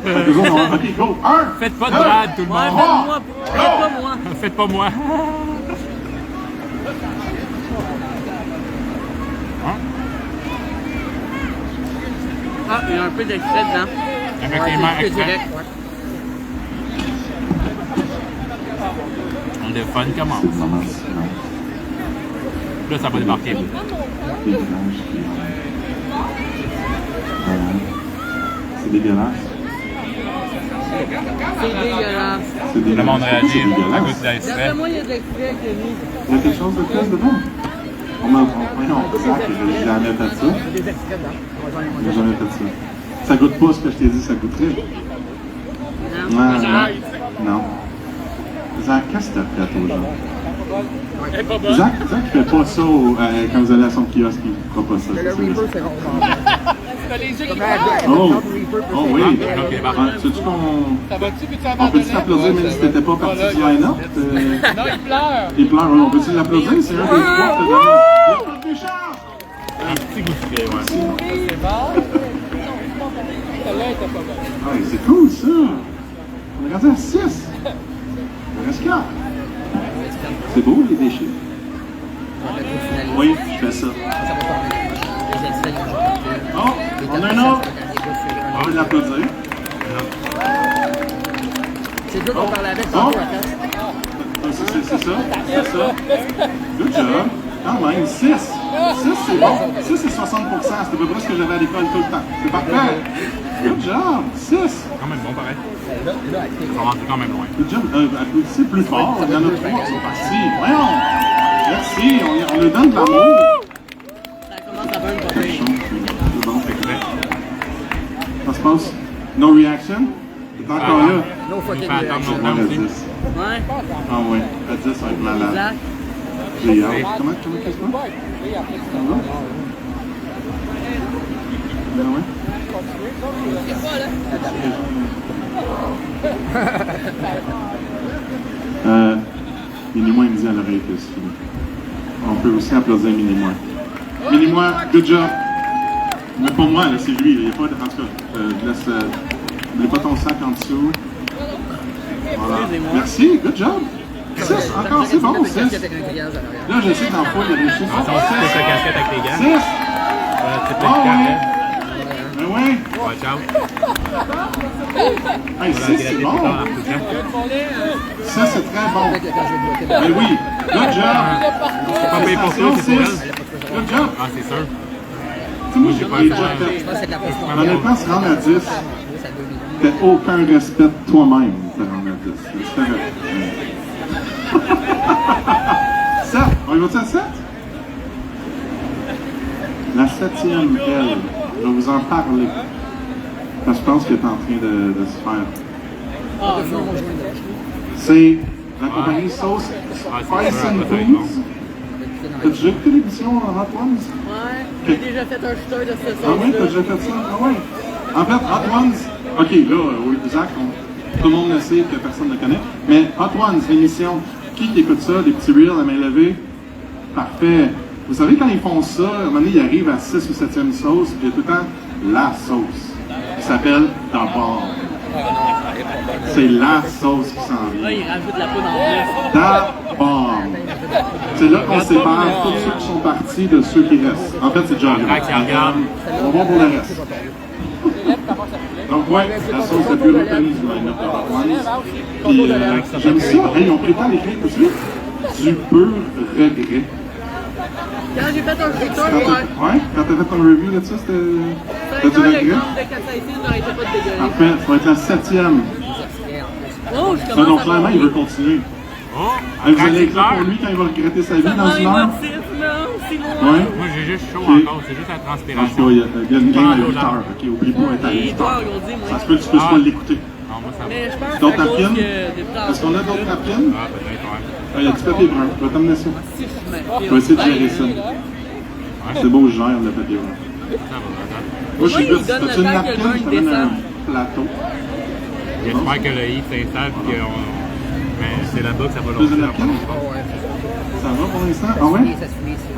Fait que eux autres, on va- OK, go! 1! Faites pas de brad, tout le Ouais, monde. faites pas moi. Faites pas moi. Ah, il y a un peu d'extrait dedans. Avec les Ouais, mains c'est exprès. direct, ouais. Le fun commence. C'est le moment de silence. Là, ça va débarquer. Les villages qui... C'est dégueulasse. C'est dégueulasse. C'est dégueulasse. Le monde réagit. C'est Ça goûte dégueulasse. d'extrait. D'après moi, il y a de l'extrait que lui. Il y a quelque chose de plus dedans? Voyons, Zach, j'ai jamais fait ça. Des extraits dedans. J'ai jamais fait ça. Ça goûte pas ce que je t'ai dit, ça goûterait. Non. Non. Zach, qu'est-ce que t'as fait aux gens? Elle est pas bonne. Zach fait pas ça quand vous allez à son kiosque, il fera pas ça. Le c'est sûr. Reaper, c'est rond. T'as les yeux qui Comme parlent. la Black Oh, Reaper. oh oui. Ok, bah. Sais-tu qu'on... Ça va-tu, puis tu On peut-tu t'applaudir même si t'étais pas parti du line-up? Non, il pleure. Il pleure, on peut-tu l'applaudir? C'est un des trois que t'as donné. Il y a pas de décharge! Un petit goût sucré, ouais. C'est bon. Celle-là était pas bonne. Ouais, c'est cool ça. On est rendu à 6. Il reste 4. C'est beau les déchets. Oui, je fais ça. Oh, on a un autre. On va l'applaudir. C'est dur qu'on parle avec Oh. tantôt, C'est ça. Good job. Quand même, 6. 6 c'est bon. 6 c'est 60%. C'est à peu près ce que j'avais à l'école tout le temps. C'est parfait. Good job. 6. Quand même bon, pareil. Ça rentre quand même loin. Good job. Applaudissez plus fort. Il y en a 3 qui sont partis. Voyons. Merci. On leur donne de l'amour. Ça commence à burn pas Quelque pire. chose. C'est bon. Ça se passe. No reaction. C'est encore là. No Il fucking fait attendre reaction. longtemps On va aussi. 10. Ouais. Ah oui. À 10, ça va être malade. Exact. J'ai hâte. Comment qu'est-ce que Ouais, et après, ça va? Ben ouais. Mini-moi, il me dit à l'oreille que c'est fini. On peut aussi applaudir Mini-moi. Mini-moi, good job. Mais pour moi, là, c'est lui. Il n'y a pas de. En tout cas, je laisse. N'oublie pas ton sac en dessous. Voilà. Merci, good job. 6, encore, c'est bon, 6. Là, je sais que dans le fond, il y a des chiffres. Ah, ça, on se fait sa casquette avec les gars. 6. C'est Ah plein de oui. cartes. Ben oui. Ouais, ciao. Hey, 6, c'est bon. 6, c'est très bon. Ben oui. Good job. Pas payé pour toi, c'est pour elle. Good job. Ah, c'est sûr. Tu sais, moi, j'ai pas déjà fait. Je pense que c'est de la pression. Honnêtement, se rendre à 10, t'as aucun respect de toi-même de te rendre à 10. C'est correct. 7. On y va-tu à 7? La 7e, elle, je vais vous en parler. Parce que je pense qu'elle est en train de se faire. Ah, non. C'est la compagnie Sauce Ah, c'est Spice sûr, and après, c'est Foods. T'as déjà écouté l'émission Hot Ones? Ouais. J'ai déjà fait un shooter de cette Ah oui, t'as sauce-là. déjà fait ça? Ah oui. En fait, Hot Ones, ok, là, oui, Zach, tout le monde le sait que personne ne connaît, mais Hot Ones, l'émission, qui écoute ça, des petits reels à main levée? Parfait. Vous savez, quand ils font ça, à un moment donné, ils arrivent à 6 ou 7e sauce, puis il y a tout le temps la sauce, qui s'appelle The Bomb. C'est la sauce qui s'en Là, vient. il rajoute la poudre en plus. The Bomb. C'est là qu'on sépare tous ceux qui sont partis de ceux qui restent. En fait, c'est déjà arrivé. On va voir pour le reste. Donc, ouais, la sauce la plus reconnue du line-up de Hot Ones. Puis, j'aime ça. Hey, ils ont préparé l'écrit tout de suite. Du pur regret. Quand j'ai fait un shooter, Ouais, quand t'as fait ton review de ça, c'était du 5 heures regret? de gramme de capsaïcine n'aurait été pas de dégueulasse. Parfait, ça va être la 7e. Oh, je Non, commence donc, à clairement, il veut continuer. Oh, Vous quand allez c'est écrire clair. pour lui quand il va regretter sa vie Ça dans prend une les heure. motifs, non, c'est loin. Ouais. Moi, j'ai juste chaud Ok. encore. C'est juste la En tout transpiration. cas, il y a une game à 8 heures. Ok, oublie pas, elle est à Et 8 toi, heures. engourdi, moi. Ça se peut que tu puisses pas l'écouter. Non, moi, ça va. Mais je pense que D'autres c'est à cause napkins? que depuis Est-ce qu'on a d'autres napkins? Ah, peut-être, ouais. Ah, il y a du papier brun. Je vais t'amener ça. Si je Je me vais essayer de gérer ça. C'est beau, je gère le papier brun. Ça va, attends. Moi, je suis il vite. donne le T'as-tu une temps que le napkin? vin Je t'amène un descende. plateau. J'espère que le hit s'installe et qu'on. Mais c'est là-bas que ça va Plus de lancer. napkins? Ça va pour l'instant? Ah ouais?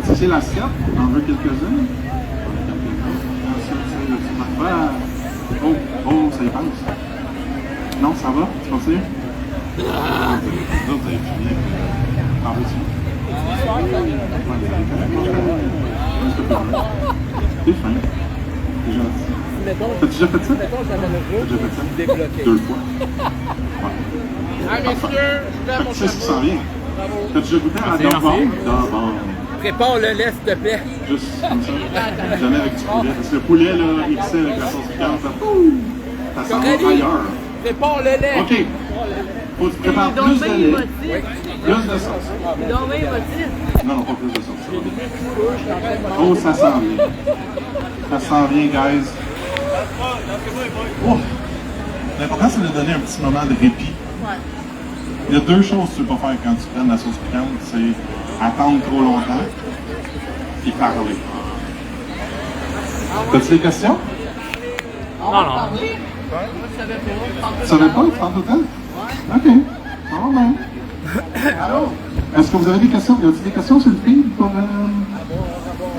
Ça, c'est l'assiette. T'en veux quelques-unes? Oh, ça y passe. Non, ça va? Tu continues? Vous autres, vous avez fini. T'en veux-tu? T'es fin. T'es gentil. T'as déjà fait ça? T'as déjà fait ça? 2 fois. Ouais. Ah, messieurs, je vais à mon Tu sais ce qui s'en chapeau. vient. T'as déjà goûté à la Merci, Dabon? merci. Dabon. Prépare-le, laisse, s'il te plaît. Juste comme ça. Jamais avec du poulet. Parce que le poulet, là, mixé avec la sauce piquante, ça s'en va ailleurs. Prépare le lait. OK. Faut que tu prépares Donc, plus ben de lait, émotif. plus de sauce. Donc, ben émotif. Non, pas plus de sauce. Oh, ça s'en vient. Ça s'en vient, guys. Oh. L'important, c'est de donner un petit moment de répit. Il y a 2 choses que tu ne peux pas faire quand tu prends la sauce piquante, c'est attendre trop longtemps et parler. T'as-tu des questions? Non, non. Tu savais pas? Tu parles tout le temps? OK. Oh, ben. Allô? Est-ce que vous avez des questions? Y a-t-il des questions sur le feed pour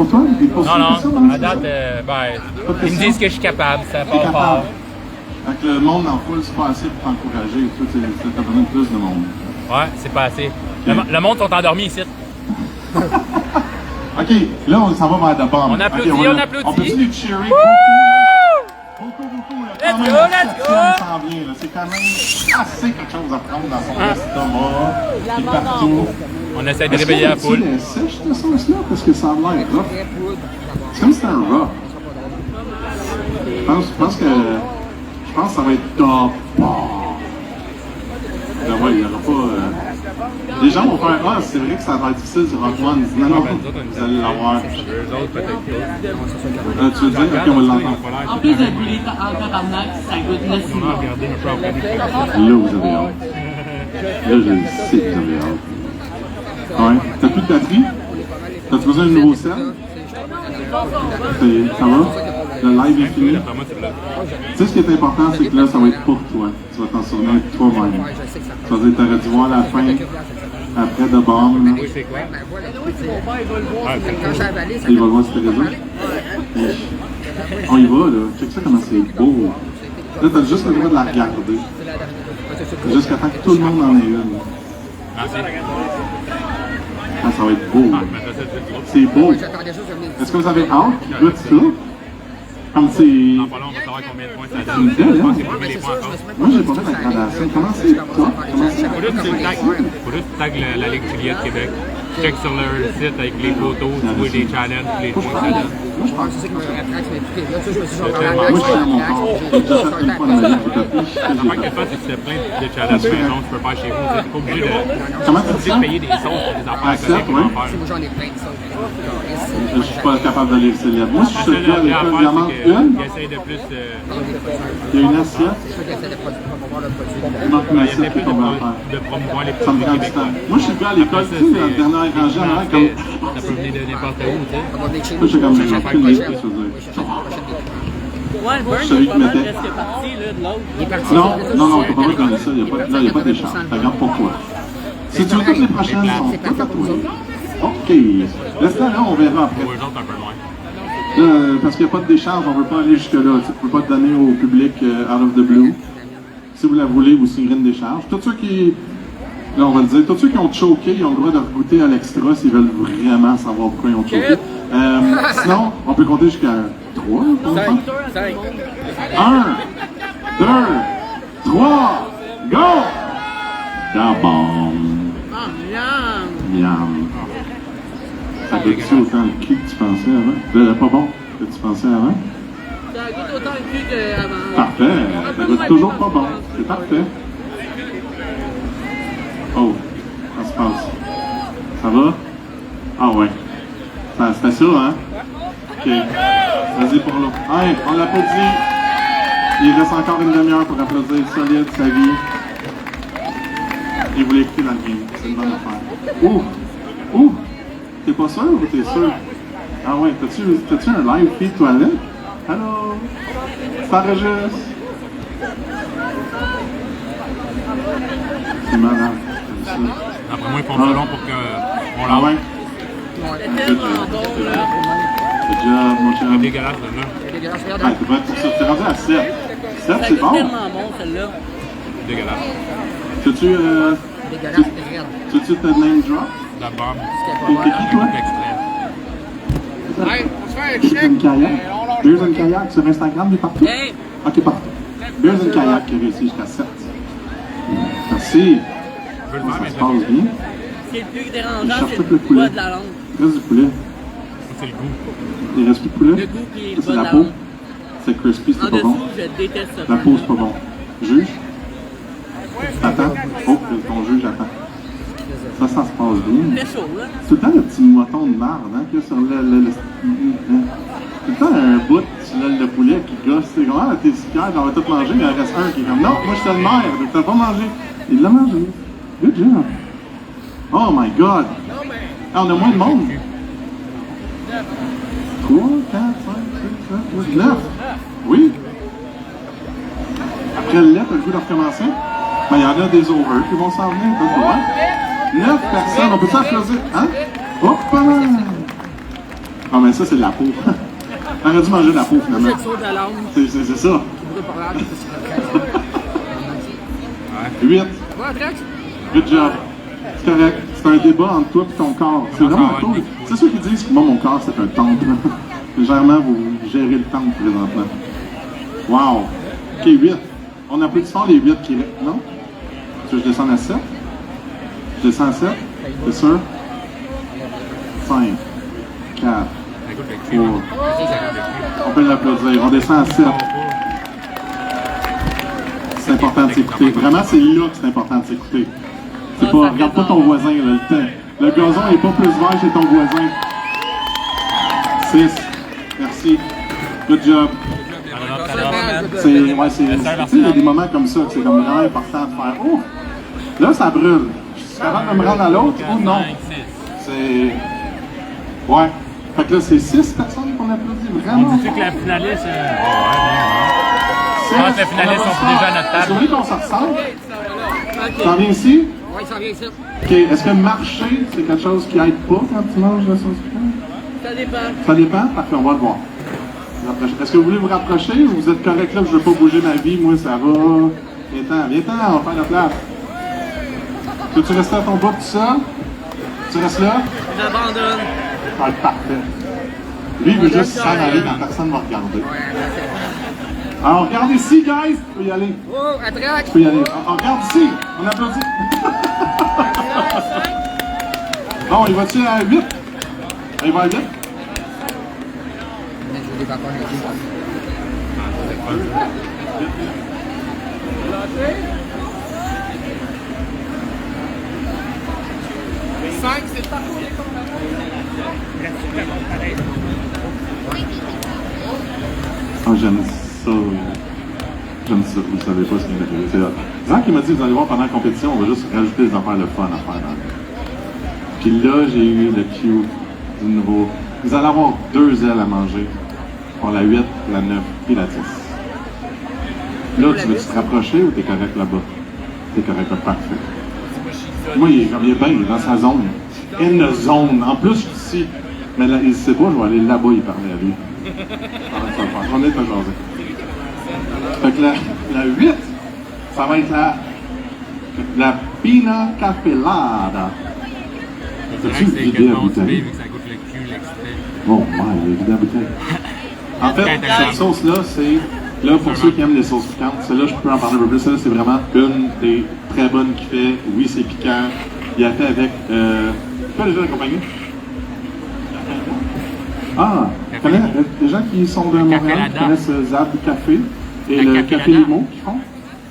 toi? Il pose Non, des questions dans non. le À date, feed? ben, ils me disent que je suis capable. Ça T'es part capable. fort. Fait que le monde en foule, c'est pas assez pour t'encourager. T'as besoin de plus de monde. Ouais, c'est pas assez. Le monde sont endormis ici. OK, là, on s'en va vers The Bomb. On applaudit, OK, on applaudit. On peut-tu les cheerer beaucoup, là. Quand même, Let's go, let's go. s'en vient, là. C'est quand même assez quelque chose à prendre dans son estomac. Et partout. On essaie de réveiller la foule. Est-ce que sèche, cette sauce-là? Parce que ça a l'air rough. C'est comme si c'était un rough. Je pense que ça va être top. Ben ouais, il n'y aura pas... Les gens vont faire « Ah, c'est vrai que ça va être difficile sur Rock One. » Non, non, vous allez l'avoir. Eux autres, peut-être Tu veux dire? Ok, on va l'entendre. En plus de brûler en tabarnak, ça goûte le On ciment. a regardé un peu après. Là, vous avez hâte. Là, je le sais que vous avez hâte. Ouais. T'as plus de batterie? T'as-tu besoin d'un nouveau sel? Ça va? Le live est fini? D'après moi, c'est là. Tu sais, ce qui est important, c'est que là, ça va être pour toi. Tu vas t'en souvenir toi-même. Tu vas dire, t'aurais dû voir la fin, après The Bomb. Là. Oui, c'est quoi? Il va voir si t'es réseau. On y va, là. Check ça comment c'est beau. Là, t'as juste le droit de la regarder. Jusqu'à temps que tout le monde en ait une. Merci. Ah, ça va être beau. Ah, je mettrais ça tout de suite. C'est beau. Est-ce que vous avez hâte? Goûte ça. Comme c'est... Dans pas long, on va savoir combien de points ça donne. Je pense que c'est premier les points encore. Moi, j'ai pas fait la gradation. Comment c'est top? Comment c'est... Faut juste que tu tagues la Ligue Juliette Québec. Check sur leur site avec les photos, tu vois les challenges, les points que ça donne. Moi, je pense que c'est ça qui m'a fait attraquer, mais écoutez, là, tu sais, je me suis dit, Moi, je suis à mon corps. J'ai déjà fait une fois dans ma vie qui t'a plu. La première que tu fais, c'est que tu fais plein de challenges maison, tu peux faire chez vous. Tu n'es pas obligé de, Comment tu dis de ça? payer des sauces pour des affaires à côté qu'ils vont faire. moi, j'en ai plein de ça. Je suis pas capable de lire ces lettres. Moi, je suis La celui à seule l'école, il en affaire, manque c'est une. qu'ils essayent de plus... Il y a une assiette. Je essaie de promouvoir le produit. Il manque une il y a assiette plus qu'on va faire. de promouvoir les Ça me produits prend du québécois. temps. Moi, je suis le gars à l'école, tu sais, dans la dernière rangée, en arrière, comme... Ça peut venir de n'importe où, tu sais. On va venir chez Moi, nous. j'ai comme... chercher J'ai la aucune idée de ce que prochaine. je veux dire. Oui, chercher la prochaine des Ouais, le burn Celui est qui pas mal mettait- presque parti là, de l'autre. Il est parti. Non, non, non, t'as pas le droit de donner ça. Il n'y a pas d'échange. Regarde pour toi. Si tu veux toutes les prochaines, sont toutes à toi. OK. Reste là, on verra après. Pour eux autres, un peu moins. Parce qu'il n'y a pas d'échange, on ne veut pas aller jusque-là. Tu ne peux pas te donner au public out of the blue. Si vous la voulez, vous signerez une décharge. Tous ceux qui... Là, on va le dire. Tous ceux qui ont choqué, ils ont le droit de goûter à l'extra s'ils veulent vraiment savoir pourquoi ils ont choqué. Sinon, on peut compter jusqu'à 3. 5. 1, 2, 3, go! D'abord. Ah, miam! Miam. Ça goûte-tu autant le cul que tu pensais avant? Pas bon que tu pensais avant? Ça goûte autant le cul qu'avant. Parfait. Ça goûte toujours pas bon. C'est parfait. Oh, ça se passe. Ça va? Ah ouais. C'était ça, hein? OK. Vas-y pour l'autre. Hey, on l'applaudit. Il reste encore une demi-heure pour applaudir solide sa vie. Il voulait écouter dans le game. C'est une bonne affaire. Ouh! Ouh! T'es pas sûr ou t'es sûr? Ah ouais, t'as-tu un live feed toilette? Allô? Ça enregistre? C'est malade. C'est ça. Après moi, ils font ça long pour qu'on Ah ouais? C'est tellement bon, là. Good job, mon C'est chum. dégueulasse, là. C'est dégueulasse, regarde. Ah, t'es rendu à 7. 7, Ça c'est goûte bon. tellement bon, celle-là. Dégueulasse. Tu Dégueulasse, regarde. tu te name drop? La bombe. T'es qui, toi? Extrait. Hey, on se fait un Beers check. and Kayak. Beers and Kayak sur Instagram, il est partout? Hey! Ok, partout. Beers and Kayak qui a réussi jusqu'à 7. Merci. Je veux le faire, Ça mais se je passe l'ai bien. Ce qui est le plus Je dérangeant, cherche c'est tout le le bois poulet. de la langue. Il reste du poulet. c'est le goût. Il reste plus de poulet. Le goût qui est le Ça, bas c'est de la la peau. langue. C'est crispy, En c'est pas bon. dessous, je déteste ça. La peau, c'est pas bon. Juge? Attends. Oh, ton juge, attends. Ça se passe bien. Il fait chaud, là. Tout le temps le petit mouton de marde, hein, qu'il y a sur tout le temps un bout sur l'aile de poulet qui gosse. C'est comment, t'es si fier d'avoir tout mangé, mais il en reste un qui est comme, non, moi je suis le maire, donc t'as pas mangé. Il l'a mangé. Good job. Oh my god. Ah, on a moins de monde. 3, 4, 5, 6, 7, 8, 9. Oui. Après le lait, t'as le goût de recommencer? Ben, il y en a des over qui vont s'en venir, t'as le droit. 9 personnes, on peut ça applaudir? Hein? Hop, pas mal! Ah, mais ça, c'est de la peau. On aurait dû manger de la peau, finalement. C'est chaud de la langue. C'est ça. de parler, puis c'est la Ouais. 8. Ouais, Drex? Good job. C'est correct. C'est un débat entre toi et ton corps. C'est vraiment cool. C'est ceux qui disent que moi, mon corps, c'est un temple. Légèrement, vous gérez le temple présentement. Wow. OK, 8. On applaudit fort les 8 qui... Non? Tu veux que je descende à 7? Je descends à 7? C'est sûr? 5, 4, 3. On peut l'applaudir. On descend à 7. C'est important de s'écouter. Vraiment, c'est là que c'est important de s'écouter. C'est pas, regarde pas ton voisin, là, le gazon n'est pas plus vert chez ton voisin. 6. Merci. Good job. Ouais, il y a des moments comme ça que c'est comme vraiment important de faire. Oh! Là, ça brûle. Je suis capable de me rendre à l'autre ou non? C'est. Ouais. Fait que là, c'est 6 personnes qu'on applaudit vraiment. On dit que la finaliste. Je pense que les finalistes sont déjà à notre table. Est-ce que vous voulez qu'on s'en ressemble? T'en viens ici? Oui, ça vient ici. OK. Est-ce que marcher, c'est quelque chose qui aide pas quand tu manges la sauce piquante? Ça dépend. Ça dépend? Parfait, on va le voir. Est-ce que vous voulez vous rapprocher ou vous êtes correct là? Je veux pas bouger ma vie, moi ça va. Viens-t'en, on va faire la place. Peux-tu rester à ton bout tout ça? Tu restes là? J'abandonne. Ça va être parfait. Lui, il veut juste s'en aller quand personne ne va regarder. Alors, regarde ici, guys! Tu peux y aller. Oh, à Drex! Tu peux y aller. On regarde ici! On applaudit! Bon, il va-tu à 8? Il va à 8? Je vais pas connaître. 5, c'est parti. Oh, j'aime ça. J'aime ça. Vous savez pas ce qu'il m'a fait. C'est là. Zach, il m'a dit, vous allez voir pendant la compétition, on va juste rajouter des affaires de fun à faire dans le... Puis là, j'ai eu le cue du nouveau. Vous allez avoir 2 ailes à manger. Pour la 8, la 9 et la 10. Là, tu veux-tu te rapprocher ou t'es correct là-bas? T'es correct là, parfait. Moi, il est bien, il est dans sa zone. In the zone. En plus, je suis ici. Mais là, il sait pas, je vais aller là-bas, il parler à lui. On est pas jasé. Fait que la 8, ça va être la Pina Capellada. C'est vrai que c'est quasiment aussi vu que ça goûte le cul, l'extrait. Oh, my, il est vidé à bouteille. En fait, cette sauce-là, c'est... Là, pour ceux qui aiment les sauces piquantes, celle-là, je peux en parler un peu plus. Celle-là, c'est vraiment une des très bonnes qu'il fait. Oui, c'est piquant. Il a fait avec... C'est pas déjà la compagnie? Ah! Les gens qui sont de Montréal, qui connaissent Zab Café et le Café Limo qu'ils font.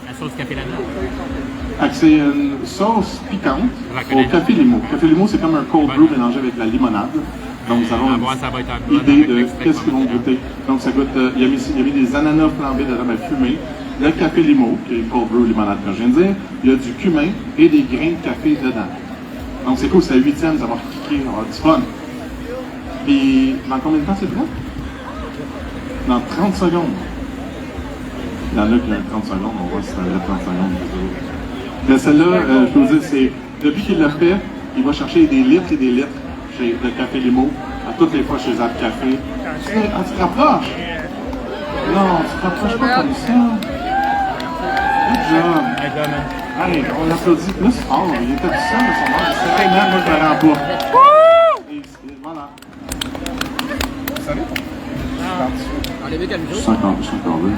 La sauce Café Lana. C'est une sauce piquante au Café Limo. Café Limo, c'est comme un cold brew mélangé avec la limonade. Donc, nous avons une idée de qu'est-ce qu'ils vont goûter. Donc, ça goûte... il y avait des ananas flambés de rhum à fumer, le Café Limo, qui est une cold brew limonade, comme je viens de dire. Il y a du cumin et des grains de café dedans. Donc, c'est cool, c'est la 8e, ça va kicker, on va avoir du fun. Puis, dans combien de temps c'est prêt? Dans 30 secondes. Il y en a qui ont 30 secondes, on voit si c'est un vrai 30 secondes. Mais celle-là, je peux vous dire, c'est depuis qu'il l'a fait, il va chercher des litres et des litres chez le Café Limo, à toutes les fois chez Zap Café. Tu te rapproches? Non, tu te rapproches pas comme ça. Good job. Allez, on l'applaudit plus fort. Il était tout seul, son nom. C'est très bien, moi je me rends pas. Et voilà. Salut. Je suis encore là.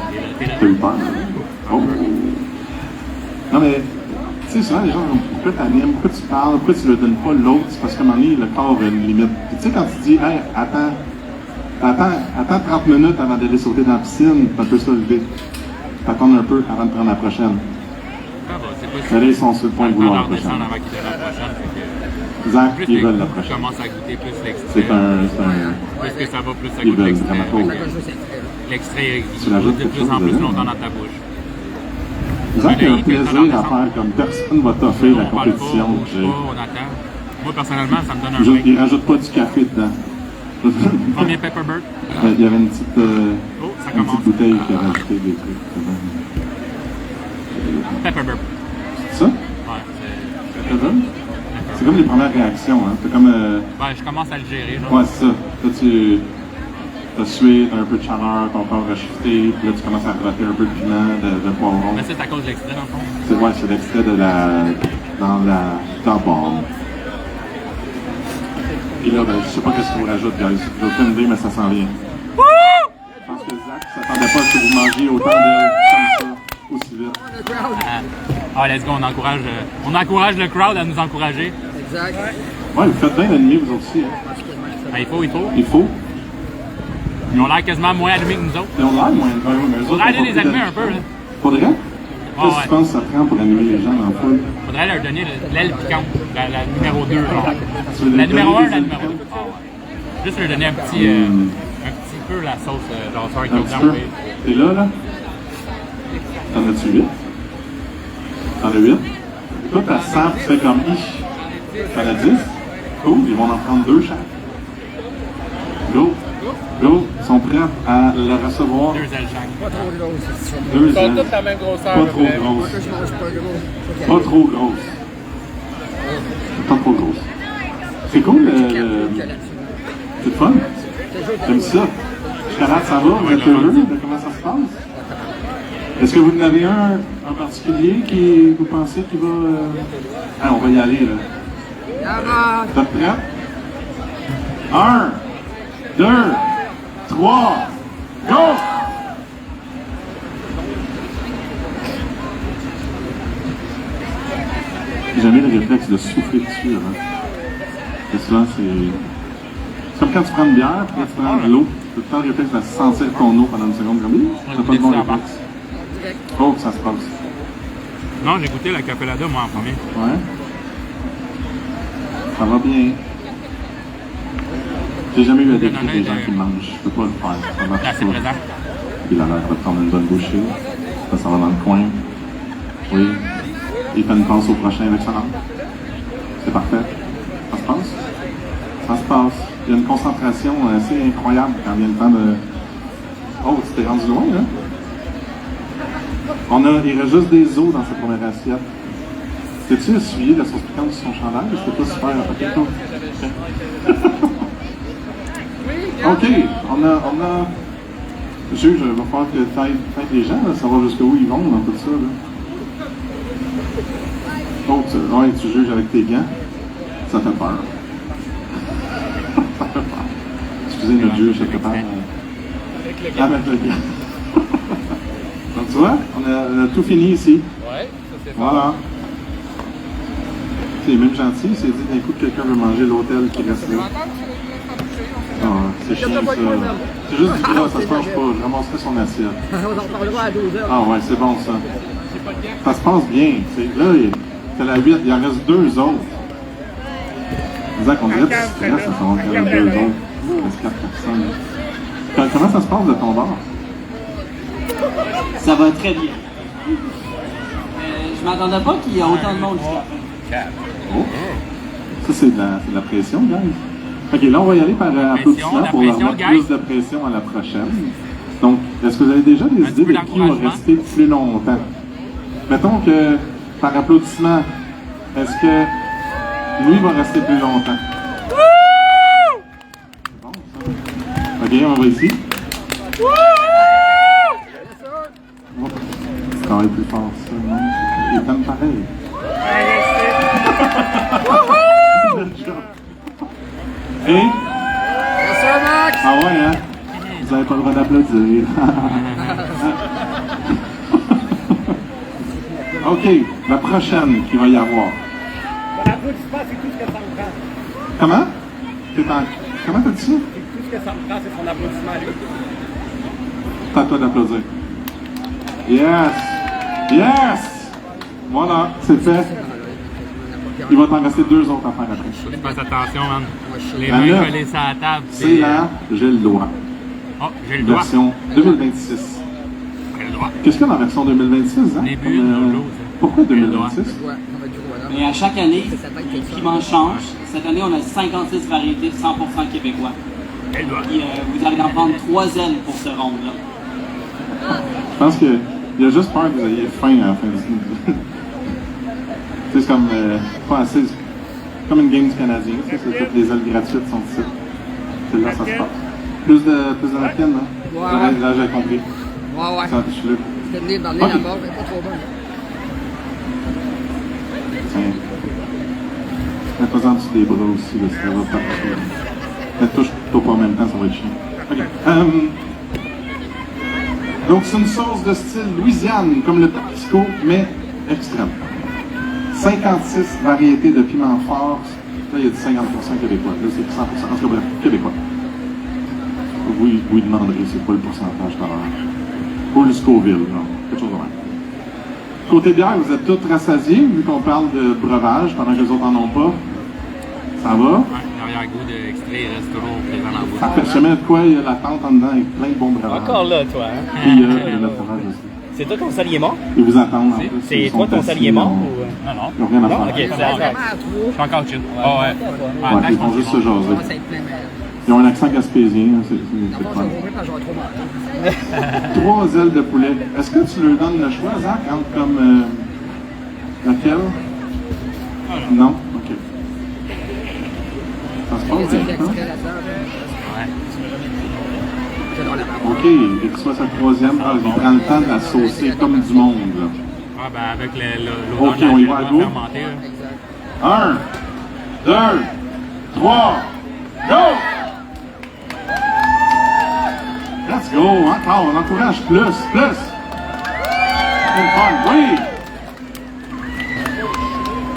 T'as eu peur, là? Oh. Non, mais, tu sais, souvent, les gens disent pourquoi t'animes, pourquoi tu parles, pourquoi tu ne le donnes pas l'autre? C'est parce qu'à un moment donné, le corps a une limite. Puis, tu sais, quand tu dis, hey, attends 30 minutes avant d'aller sauter dans la piscine, t'as un peu ça levé. T'attends un peu avant de prendre la prochaine. Mais là, ils sont sur le point de vouloir la prochaine. Zach, ils veulent la prochaine. Je commence à goûter plus l'extrait. C'est un... Plus que ça va, plus ça Ils goûte veulent l'extrait. vraiment. L'extrait, Tu il l'ajoutes goûte de quelque plus chose en plus dedans? longtemps dans ta bouche. Zach a un plaisir à faire comme personne ne va t'offrir la compétition. On attend. Moi, personnellement, ça me donne un break. Il ne rajoute pas du café dedans. Combien Pepperbird? Il y avait une petite bouteille qui a rajouté des trucs dedans. Pepperbird. C'est ça? Ouais, c'est comme les premières réactions, hein? C'est comme... Ben, je commence à le gérer, là. Ouais, c'est ça. Là, t'as sué, t'as un peu de chaleur, ton corps a shifté, puis là tu commences à gratter un peu de piment, de poivron. Mais ça, c'est à cause de l'extrait, dans le fond. C'est l'extrait de dans la bombe. Et là, ben, je sais pas qu'est-ce qu'on rajoute, guys. J'ai aucune idée, mais ça s'en vient. Je pense que Zach s'attendait pas à ce que vous mangiez autant d'ailes comme ça, aussi vite. Let's go, on encourage le crowd à nous encourager. Exact. Ouais, vous faites bien l'ennemi, vous aussi. Hein. Il faut. Il faut. Ils ont l'air quasiment moins allumés que nous autres. Ils ont l'air moins allumés, mais eux autres. Faudrait aller les allumer un peu, là. Faudrait? Qu'est-ce que tu penses que ça prend pour animer les gens dans la foule? Faudrait leur donner l'aile piquante, la numéro 2. Genre. La numéro 1, la numéro 2. Juste leur donner un petit peu la sauce, genre sour Un petit peu. Et là, t'en as-tu 8? T'en as 8? Toi, ta sap, tu fais comme ich. T'en as 10? Cool, ils vont en prendre 2 chaque. Go! Go! Ils sont prêts à le recevoir. 2 ailes chaque. Pas trop grosse. 2 Ils sont ailes. toutes la même grosseur. Pas trop vrai. grosses. Moi, je mange pas gros. Pas trop grosse. Pas trop grosse. C'est cool, c'est fun. J'aime ça. Charade, ça va? Vous êtes heureux de comment ça se passe? Est-ce que vous en avez un en particulier qui vous pensez qui va... Ah, on va y aller, là. T'es prêt? 1, 2, 3, go! J'ai jamais le réflexe de souffler dessus, hein. Et souvent, c'est comme quand tu prends une bière, puis tu prends de l'eau, tu as tout le temps le réflexe de sentir ton eau pendant une seconde, comme t'as pas de bon réflexe. Oh, ça se passe. Non, j'ai goûté la capelada, moi, en premier. Ouais. Ça va bien. J'ai jamais eu à décrire des gens qui mangent. Je peux pas le faire. Ça marche Assez pas. présent. Il a l'air de prendre une bonne bouchée. Ça s'en va dans le coin. Oui. Il fait une passe au prochain avec sa langue. C'est parfait. Ça se passe? Ça se passe. Il y a une concentration assez incroyable quand vient le temps de... Oh, c'était rendu loin, hein? Il reste juste des os dans cette première assiette. T'es-tu essuyé la sauce piquante sur son chandail? C'était pas super. OK, on a... Juge, il va falloir que t'aides les gens, là, savoir jusqu'où ils vont dans tout ça, là. Oh, tu juges avec tes gants? Ça fait peur. Ça fait peur. Excusez, notre juge, quelque part. Avec le gant. Donc, tu vois, on a tout fini ici. Ouais, ça c'est Voilà. C'est même gentil, c'est dit d'un coup que quelqu'un veut manger l'hôtel qui reste là. Ah, c'est chiant ça. C'est juste du gras, ça se mange pas. Je ramasserai son assiette. On en parlera à 12 heures. Ah ouais, c'est bon ça. Ça se passe bien. Là, t'as la 8, il en reste 2 autres. Zach, on dirait que tu stresses à savoir qu'il y en a 2 autres. Il reste 4 personnes. Comment ça se passe de ton bord? Ça va très bien. Je m'attendais pas qu'il y ait autant de monde jusqu'à Oh. Ça, c'est de la pression, guys. Ok, là, on va y aller par applaudissement pour leur mettre plus de pression à la prochaine. Donc, est-ce que vous avez déjà des idées de qui va rester plus longtemps? Mettons que, par applaudissement, est-ce que lui va rester plus longtemps? C'est bon, ça. Ok, on va ici. Ça va être plus fort, ça, non? Il est comme pareil. Et? Yes, sir, Max! Ah ouais, hein? Vous n'avez pas le droit d'applaudir. OK, la prochaine qu'il va y avoir. L'applaudissement, c'est tout ce que ça me prend. Comment? Comment t'as dit ça? Tout ce que ça me prend, c'est son applaudissement à lui. C'est à toi d'applaudir. Yes! Yes! Voilà, c'est fait. Il va t'en rester 2 autres à faire après. Fais attention, man. Les La mains neuf, collées sur la table. C'est là, j'ai le droit. Oh, j'ai le droit. Version 2026. J'ai le droit. Qu'est-ce qu'il y a dans la version 2026, hein? Début, Comme, l'eau, pourquoi J'ai le droit. 2026? Mais à chaque année, le climat change. Cette année, on a 56 variétés 100% québécois. J'ai le droit. Puis, vous allez en prendre 3 ailes pour ce ronde-là. Je pense qu'il y a juste peur que vous ayez faim à la fin du c'est comme pas assez. Comme une game du Canadien, c'est toutes les ailes gratuites sont ici. C'est là que ça se passe. Plus de napkin, non? Ouais. Là, j'ai compris. Ouais. Ça, je suis là. C'était venir dans le nez Ok. là-bas, mais pas trop bon. Tiens. Mets-toi en dessous des bras aussi, là, ça va partir. Mais touche-toi pas en même temps, ça va être chiant. Ok. Donc, c'est une sauce de style Louisiane, comme le Tabasco, mais extrême. 56 variétés de piment fort. Là, il y a du 50% québécois. Là, c'est 100%. En tout cas, bref, québécois. Vous lui demanderez c'est quoi le pourcentage par heure. Ou le Scoville, non, quelque chose de même. Côté bière, vous êtes tous rassasiés, vu qu'on parle de breuvage, pendant que les autres n'en ont pas. Ça va? Ouais, l'arrière-goût d'extrait reste toujours présent dans la bouche. Parfait. Je sais même de quoi il y a la tente en dedans avec plein de bons breuvages. Encore là, toi. Hein? Puis il y a le fromage aussi. C'est toi ton salier mort? Ils vous attendent en plus. C'est Ils toi sont ton assis, salier mort? Ils Ou... Non, n'ont rien à non, faire. ok, c'est d'accord. Je suis encore chill. Ah ouais. Ouais, ils font juste se jaser. Ça va être plein, mais. Ils ont un accent gaspésien, c'est D'abord, je fun. vais vomir parce que j'aurai trop mal. 3 ailes de poulet. Est-ce que tu leur donnes le choix, Zach, entre comme laquelle? Non? Ok. Ça se passe bien, hein? J'adore la barbe. Ok, il reçoit sa 3e phrase. Il prend le temps de la saucer comme du monde, là. Ah, ben avec l'odeur Ok, on y va à go. fermentée. 1, 2, 3, go! Let's go! Encore, on encourage plus! C'est fun, oui!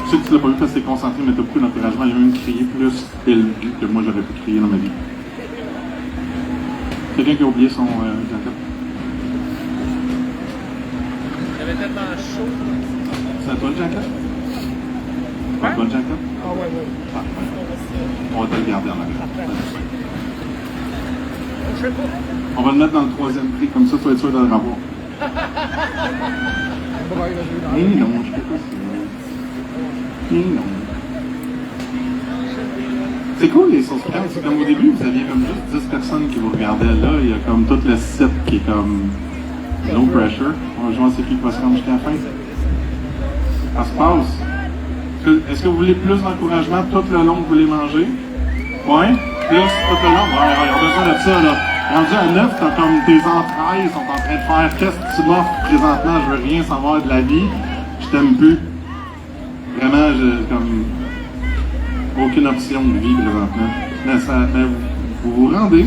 Je sais que tu l'as pas vu parce que t'es concentré, mais t'as beaucoup d'encouragement. Il y a même crié plus élevé que moi j'aurais pu crier dans ma vie. Quelqu'un qui a oublié son jacket? J'avais tellement chaud. C'est à toi le jacket? C'est à toi le jacket? Ah, ouais. Parfait. On va te le garder en arrière. On va le mettre dans le 3e prix, comme ça tu vas être sûr de le revoir. Non, je peux pas ça. Non. C'est cool les sauces piquantes, c'est comme au début, vous aviez comme juste 10 personnes qui vous regardaient là, il y a comme tout le site qui est comme no pressure. On va jouer à c'est qui va se rendre jusqu'à la fin. Ça se passe. Est-ce que vous voulez plus d'encouragement tout le long que vous voulez manger? Ouais? Plus tout le long? Ouais, on a besoin de ça là. Rendu à 9, t'as comme tes entrailles sont en train de faire qu'est-ce que tu m'offres présentement, je veux rien savoir de la vie, je t'aime plus. Vraiment, j'ai comme aucune option de vie présentement. Mais vous vous rendez.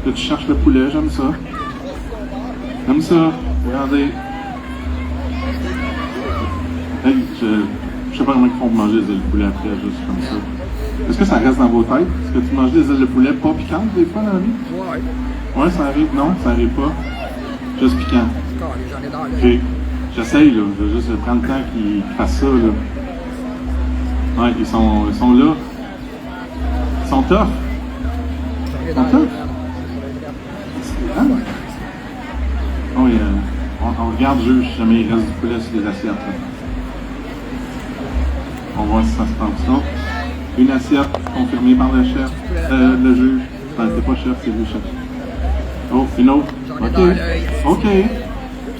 Là, tu cherches le poulet, j'aime ça. J'aime ça. Vous rendez. Hey, je sais pas comment ils font pour manger des ailes de poulet après, juste comme ça. Est-ce que ça reste dans vos têtes? Est-ce que tu manges des ailes de poulet pas piquantes des fois dans la vie? Ouais. Ouais, ça arrive. Non, ça arrive pas. Juste piquant. J'en ai dans Ok. J'essaye, là. Je veux juste prendre le temps qu'ils fassent ça, là. Ouais, ils sont là. Ils sont tough. Ils sont tough. Hein? Oh, on regarde juste si jamais il reste du poulet sur les assiettes, là. On va voir si ça se passe. Non. Une assiette confirmée par le chef, le juge. Enfin, c'est pas chef, c'est le chef. Oh, une autre. Ok. Ok.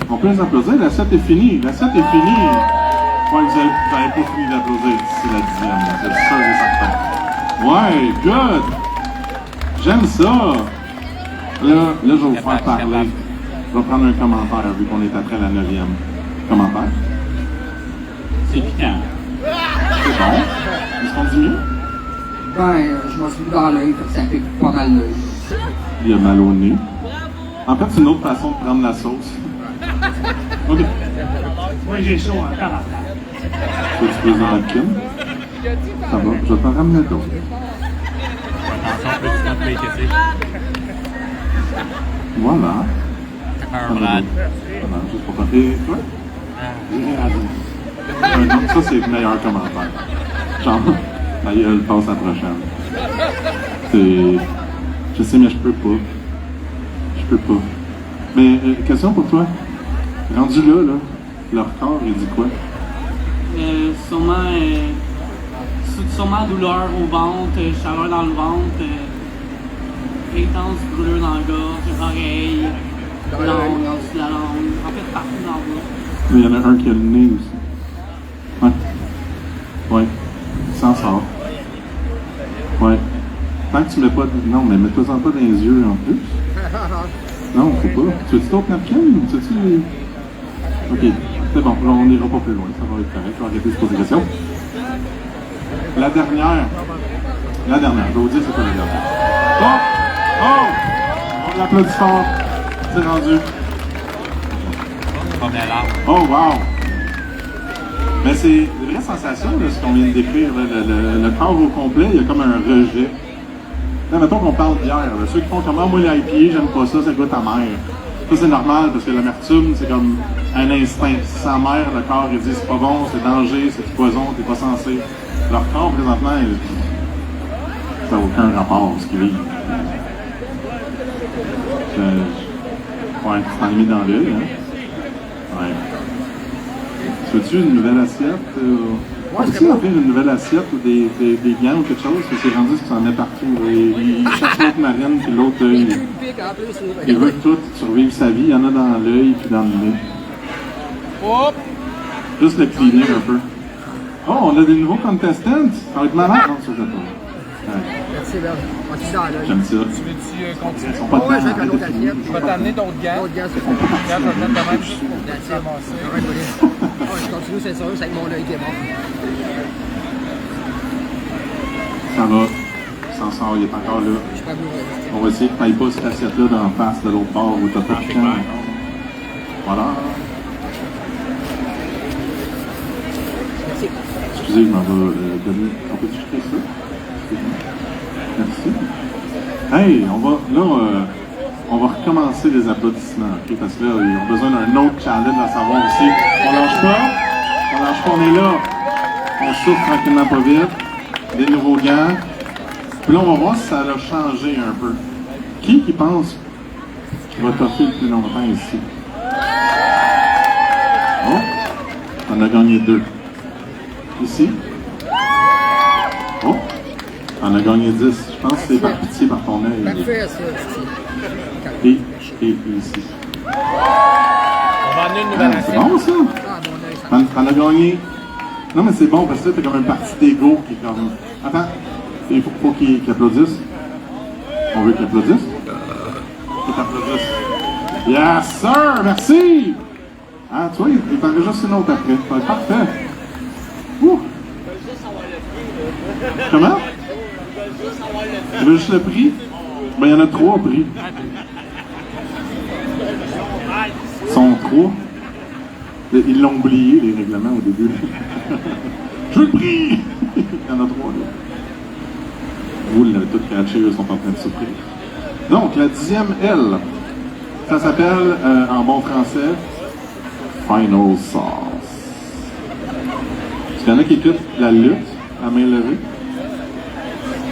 On peut les applaudir. L'assiette est finie. L'assiette est finie. Ouais, vous n'avez pas fini d'applaudir. C'est la 10e. C'est ça, c'est certain. Ouais, good. J'aime ça. Là, je vais vous faire parler. Je vais prendre un commentaire vu qu'on est après la 9e. Commentaire. C'est piquant. C'est bon. Est-ce qu'on dit mieux? Ben, je m'en suis mis dans l'œil, fait que ça pique pas mal l'œil. Il a mal au nez. En fait, c'est une autre façon de prendre la sauce. Ok. Moi, j'ai chaud en temps. Tu peux en napkin? Ça va, je vais t'en ramener d'autres. Attention, plus tu te fais casser. Voilà. Un malade. Voilà, juste pour faire. Et toi? Non, ça c'est le meilleur commentaire. Genre, ma gueule passe à la prochaine. C'est. Je sais, mais je peux pas. Je peux pas. Mais, question pour toi. Rendu là, leur corps, il dit quoi? Sûrement douleur au ventre, chaleur dans le ventre, intense brûlure dans la gorge, oreille, langue, sur la langue, en fait partout dans le bras. Mais il y en a un qui a le nez aussi. Ouais. Ouais. Il s'en sort. Ouais. Tant que tu mets pas de... Non, mais mets-toi pas dans les yeux en plus. Non, faut pas. Tu veux-tu d'autres napkins ou tu veux-tu... Ok, c'est bon, on n'ira pas plus loin, ça va être correct, je vais arrêter de se poser des questions. La dernière, je vais vous dire c'est quoi la dernière. Oh! Oh! On l'applaudit fort, c'est rendu. Oh, wow! Mais c'est une vraie sensation, là, ce qu'on vient de décrire. Le corps au complet, il y a comme un rejet. Là, mettons qu'on parle de bière. Là, ceux qui font comme moi, l'IPA, j'aime pas ça, ça goûte amer. Ça, c'est normal parce que l'amertume, c'est comme un instinct. Si c'est amer, le corps, il dit c'est pas bon, c'est danger, c'est du poison, t'es pas censé. Leur corps, présentement, ça n'a aucun rapport à ce qu'ils vivent. Ouais, tu t'en mis dans l'œil, hein? Ouais. Tu veux-tu une nouvelle assiette? Peux-tu offrir une nouvelle assiette ou des gants ou quelque chose? Parce que c'est rendu que tu en mets partout. Il cherche l'autre marine puis l'autre œil. Il veut tout survivre sa vie. Il y en a dans l'œil puis dans le nez. Juste le cleaner un peu. Oh, on a des nouveaux contestants! Ça va être malade! Non, ça, je pas. Merci, Ben. On est dans l'œil. J'aime ça. Tu veux-tu continuer? Ouais, je vais faire l'autre assiette. Je vais t'amener d'autres gants. D'autres gants, c'est Regarde, je vais te mettre de même. Je continue, c'est sûr, c'est avec mon œil qui est mort. Ça va. Il s'en sort, il est encore là. Je suis pas bleu. On va essayer que tu n'ailles pas cette assiette-là d'en face de l'autre bord où tu n'as pas de camp. Voilà. Merci. Excusez, je m'en vais donner. On peut checker ça? Merci. Hey, on va recommencer les applaudissements, okay? Parce que là, ils ont besoin d'un autre challenge à savoir aussi. On lâche pas, on est là. On souffle tranquillement pas vite. Des nouveaux gants. Puis là, on va voir si ça a changé un peu. Qui pense qu'il va toffer le plus longtemps ici? Oh, on a gagné 2. Ici. Oh, on a gagné 10. Je pense que c'est par pitié par ton œil. Parfait, ça. Et ici. On va amener une nouvelle C'est assiette. bon ça? Ah, mon œil, ça. On a gagné. Non mais c'est bon parce que là t'as comme une partie d'ego qui est comme... Attends, il faut qu'il applaudisse. On veut qu'il applaudisse? Qu'il applaudisse. Yes sir, merci! Ah tu vois, il t'en juste une autre après. Ça va être parfait. Ouh. Comment? Tu veux juste le prix? Ben, il y en a 3 prix. Ils sont 3. Ils l'ont oublié, les règlements, au début. Je veux le prix! Il y en a 3, là. Vous l'avez tous catché, eux sont en train de souffrir. Donc, la 10e L, ça s'appelle, en bon français, Final Sauce. Est-ce qu'il y en a qui écoutent la lutte à main levée?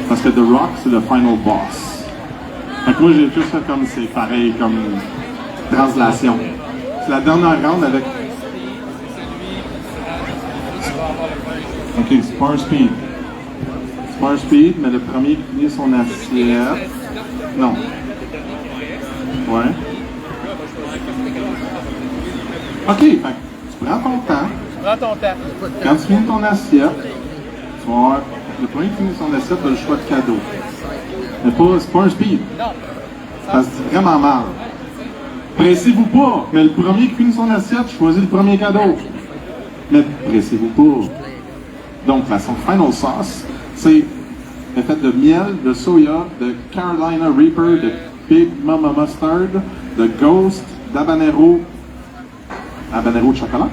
Parce que The Rock, c'est le final boss. Fait que moi, j'ai tout ça comme c'est pareil, comme translation. C'est la dernière round avec... Ok, Spar Speed. Spar Speed, mais le premier qui finit son assiette... Non. Ouais. Ok, fait que tu prends ton temps. Prends ton temps. Quand tu finis ton assiette, tu vas avoir... Le premier qui finit son assiette a le choix de cadeau. Mais pas, c'est pas un speed. Non. Ça se dit vraiment mal. Pressez-vous pas, mais le premier qui finit son assiette choisit le premier cadeau. Mais pressez-vous pas. Donc, la Final Sauce, c'est fait de miel, de soya, de Carolina Reaper, de Big Mama Mustard, de Ghost, d'habanero, habanero de chocolat,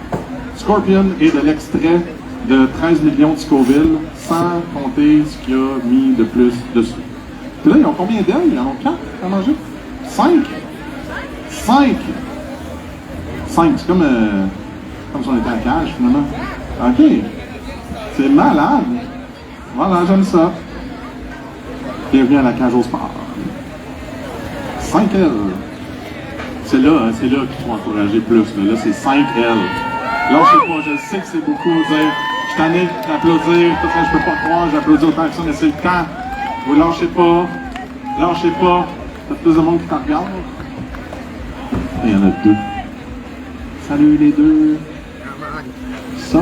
Scorpion et de l'extrait de 13 millions de Scoville, sans compter ce qu'il y a mis de plus dessus. Puis là, ils ont combien d'ailes? Ils en ont 4 à manger? 5? 5! 5, c'est comme si on était en cage, finalement. OK. C'est malade. Voilà, j'aime ça. Bienvenue à la cage au sport. 5 L. C'est là qu'il faut encourager plus. Là, c'est 5 L. Lâchez pas, je sais que c'est beaucoup. Je suis tanné d'applaudir. Tout ça, je peux pas croire. J'applaudis autant que ça, mais c'est le temps. Vous lâchez pas. Lâchez pas. Il y a plus de monde qui t'en regarde. Il y en a 2. Salut les 2. Ça.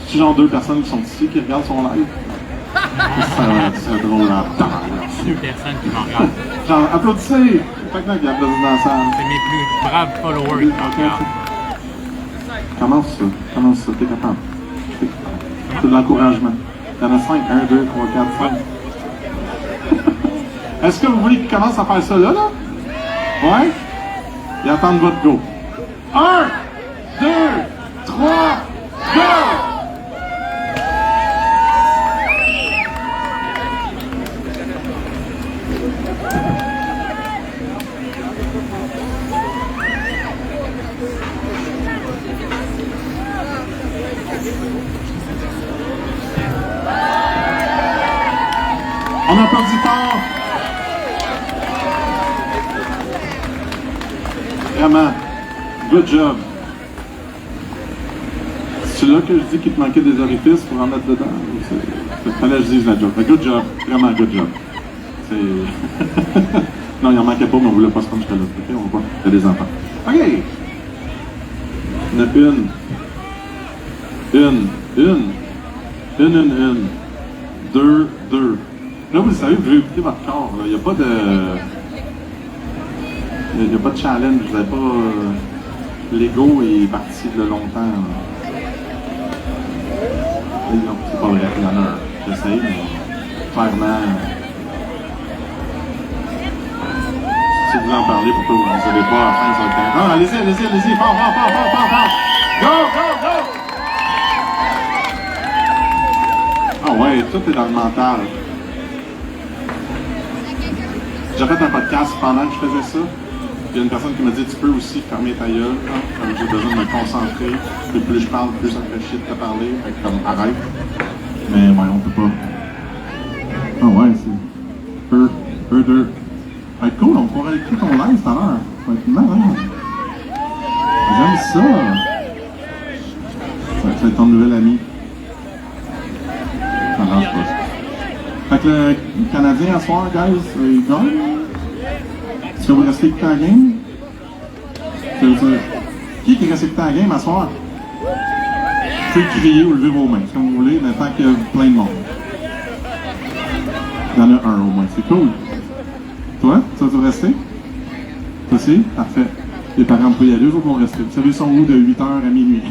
C'est genre 2 personnes qui sont ici qui regardent son live. Ça serait drôle en temps. Deux personnes qui m'en regardent. Genre, applaudissez! Fait que là, il y a applaudi dans la salle. C'est mes plus braves followers qui m'en regardent. Commence ça, t'es capable. C'est de l'encouragement. Il y en a 5, 1, 2, 3, 4, 5. Est-ce que vous voulez qu'ils commencent à faire ça là? Ouais? Et attendre votre go. 1, 2, 3, go! On applaudit fort. Vraiment. Good job. C'est là que je dis qu'il te manquait des orifices pour en mettre dedans. Fallait que je dise la job. Good job. Vraiment good job. C'est... Non, il en manquait pas, mais on voulait pas se rendre jusqu'à là. OK, on va pas. Il y a des enfants. OK. Il y en a une. Deux. Là, vous savez, vous devez écouter votre corps. Il n'y a pas de... Il n'y a pas de challenge. Vous n'avez pas... L'ego est parti de longtemps. Non, c'est pas vrai. Il y en a un. J'essaye, mais clairement... Si vous voulez en parler, pourquoi vous ne savez pas à la fin sur le terrain? Non, allez-y. Fort. Go! Ah ouais, tout est dans le mental. J'ai fait un podcast pendant que je faisais ça. Il y a une personne qui m'a dit, tu peux aussi fermer ta gueule, comme j'ai besoin de me concentrer. Et plus je parle, plus ça me fait chier de te parler. Fait que comme, arrête. Mais ouais, on peut pas. Ah ouais, c'est... Deux. Ça va être cool, on pourrait écouter ton live tout à l'heure. Ça va être marrant. J'aime ça. Ça va être ton nouvel ami. Ça marche pas. Fait que le Canadien à soir, guys, il gagne. Est-ce que vous restez écouter la game? Qui est resté écouter la game à soir? Vous pouvez crier ou lever vos mains, comme vous voulez, mais tant qu'il y a plein de monde. Il y en a un au moins, c'est cool. Toi, tu veux rester? Toi aussi? Parfait. Les parents peuvent y aller, eux autres vont rester. Vous savez, ils sont où de 8h à minuit?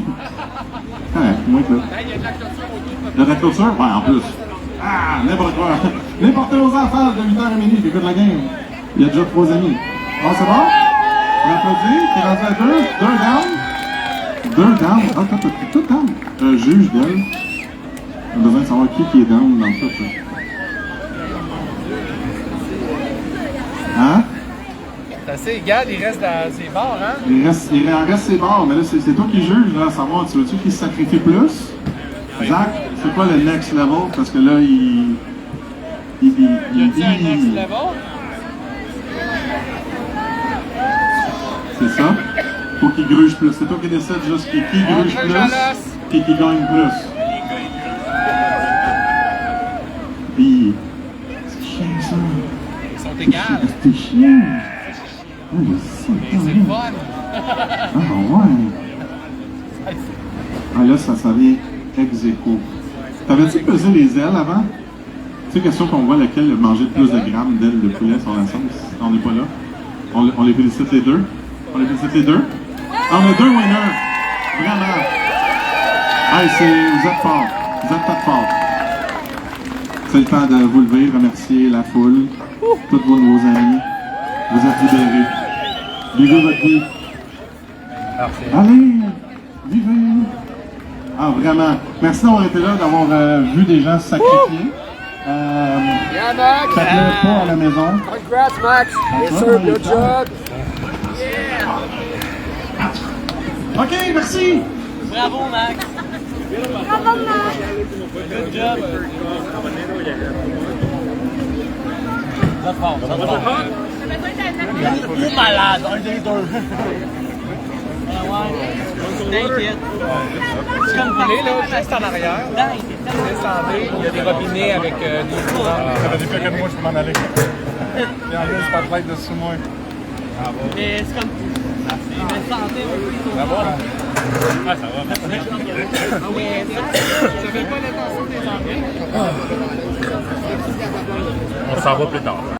Ouais, moi que là. Il y a de la clôture? Ouais, en plus. Ah, n'importe quoi. N'importe aux enfants de 8h à minuit qui écoutent la game. Il y a déjà 3 amis. Bon, c'est bon? On applaudit. T'es rendu à 2? 2 down? 2 down? Ah, t'as tout down. Juge d'elle. On a besoin de savoir qui est down dans tout ça. Hein? C'est assez égal, il reste dans ses barres, hein? Il en reste ses barres, mais là, c'est toi qui juges, là, à savoir, tu veux-tu qu'il se sacrifie plus? Zach, c'est quoi le next level? Parce que là, il dit un next level? C'est ça? Faut qu'il gruge plus. C'est toi qui décides juste qui gruge plus et qui gagne plus. Puis, c'est chiant ça. Ils sont égales. C'est chiant. C'est le fun. Ah ouais. Ah là, ça vient ex-aequo. T'avais-tu pesé les ailes avant? Tu sais, question qu'on voit lequel manger le plus de grammes d'ailes de poulet sur la sauce. On n'est pas là. On les félicite les deux. On a 2 winners. Vraiment. Hey, vous êtes forts. Vous êtes peut-être forts. C'est le temps de vous lever, remercier la foule, tous vos nouveaux amis. Vous êtes libérés. Vivez votre vie. Allez, vivez. Ah, vraiment. Merci d'avoir été là, d'avoir vu des gens se sacrifier. Faites-le pas à la maison. Congrats, Max. Yes, sir. Good job. OK, merci. Bravo, Max. Bravo, Max. Good job. Ça va fort. Ou malade, un des deux. T'inquiète. C'est comme poulet, là, juste en arrière. Descendez, il y a des robinets avec des courants. Ça fait depuis quelques mois que je peux m'en aller. Il y en a une spotlight dessus moi. Mais c'est comme. Merci. Mais santé, oui. Ah, ça va, merci. J'avais pas l'intention des enlever. On s'en va plus tard.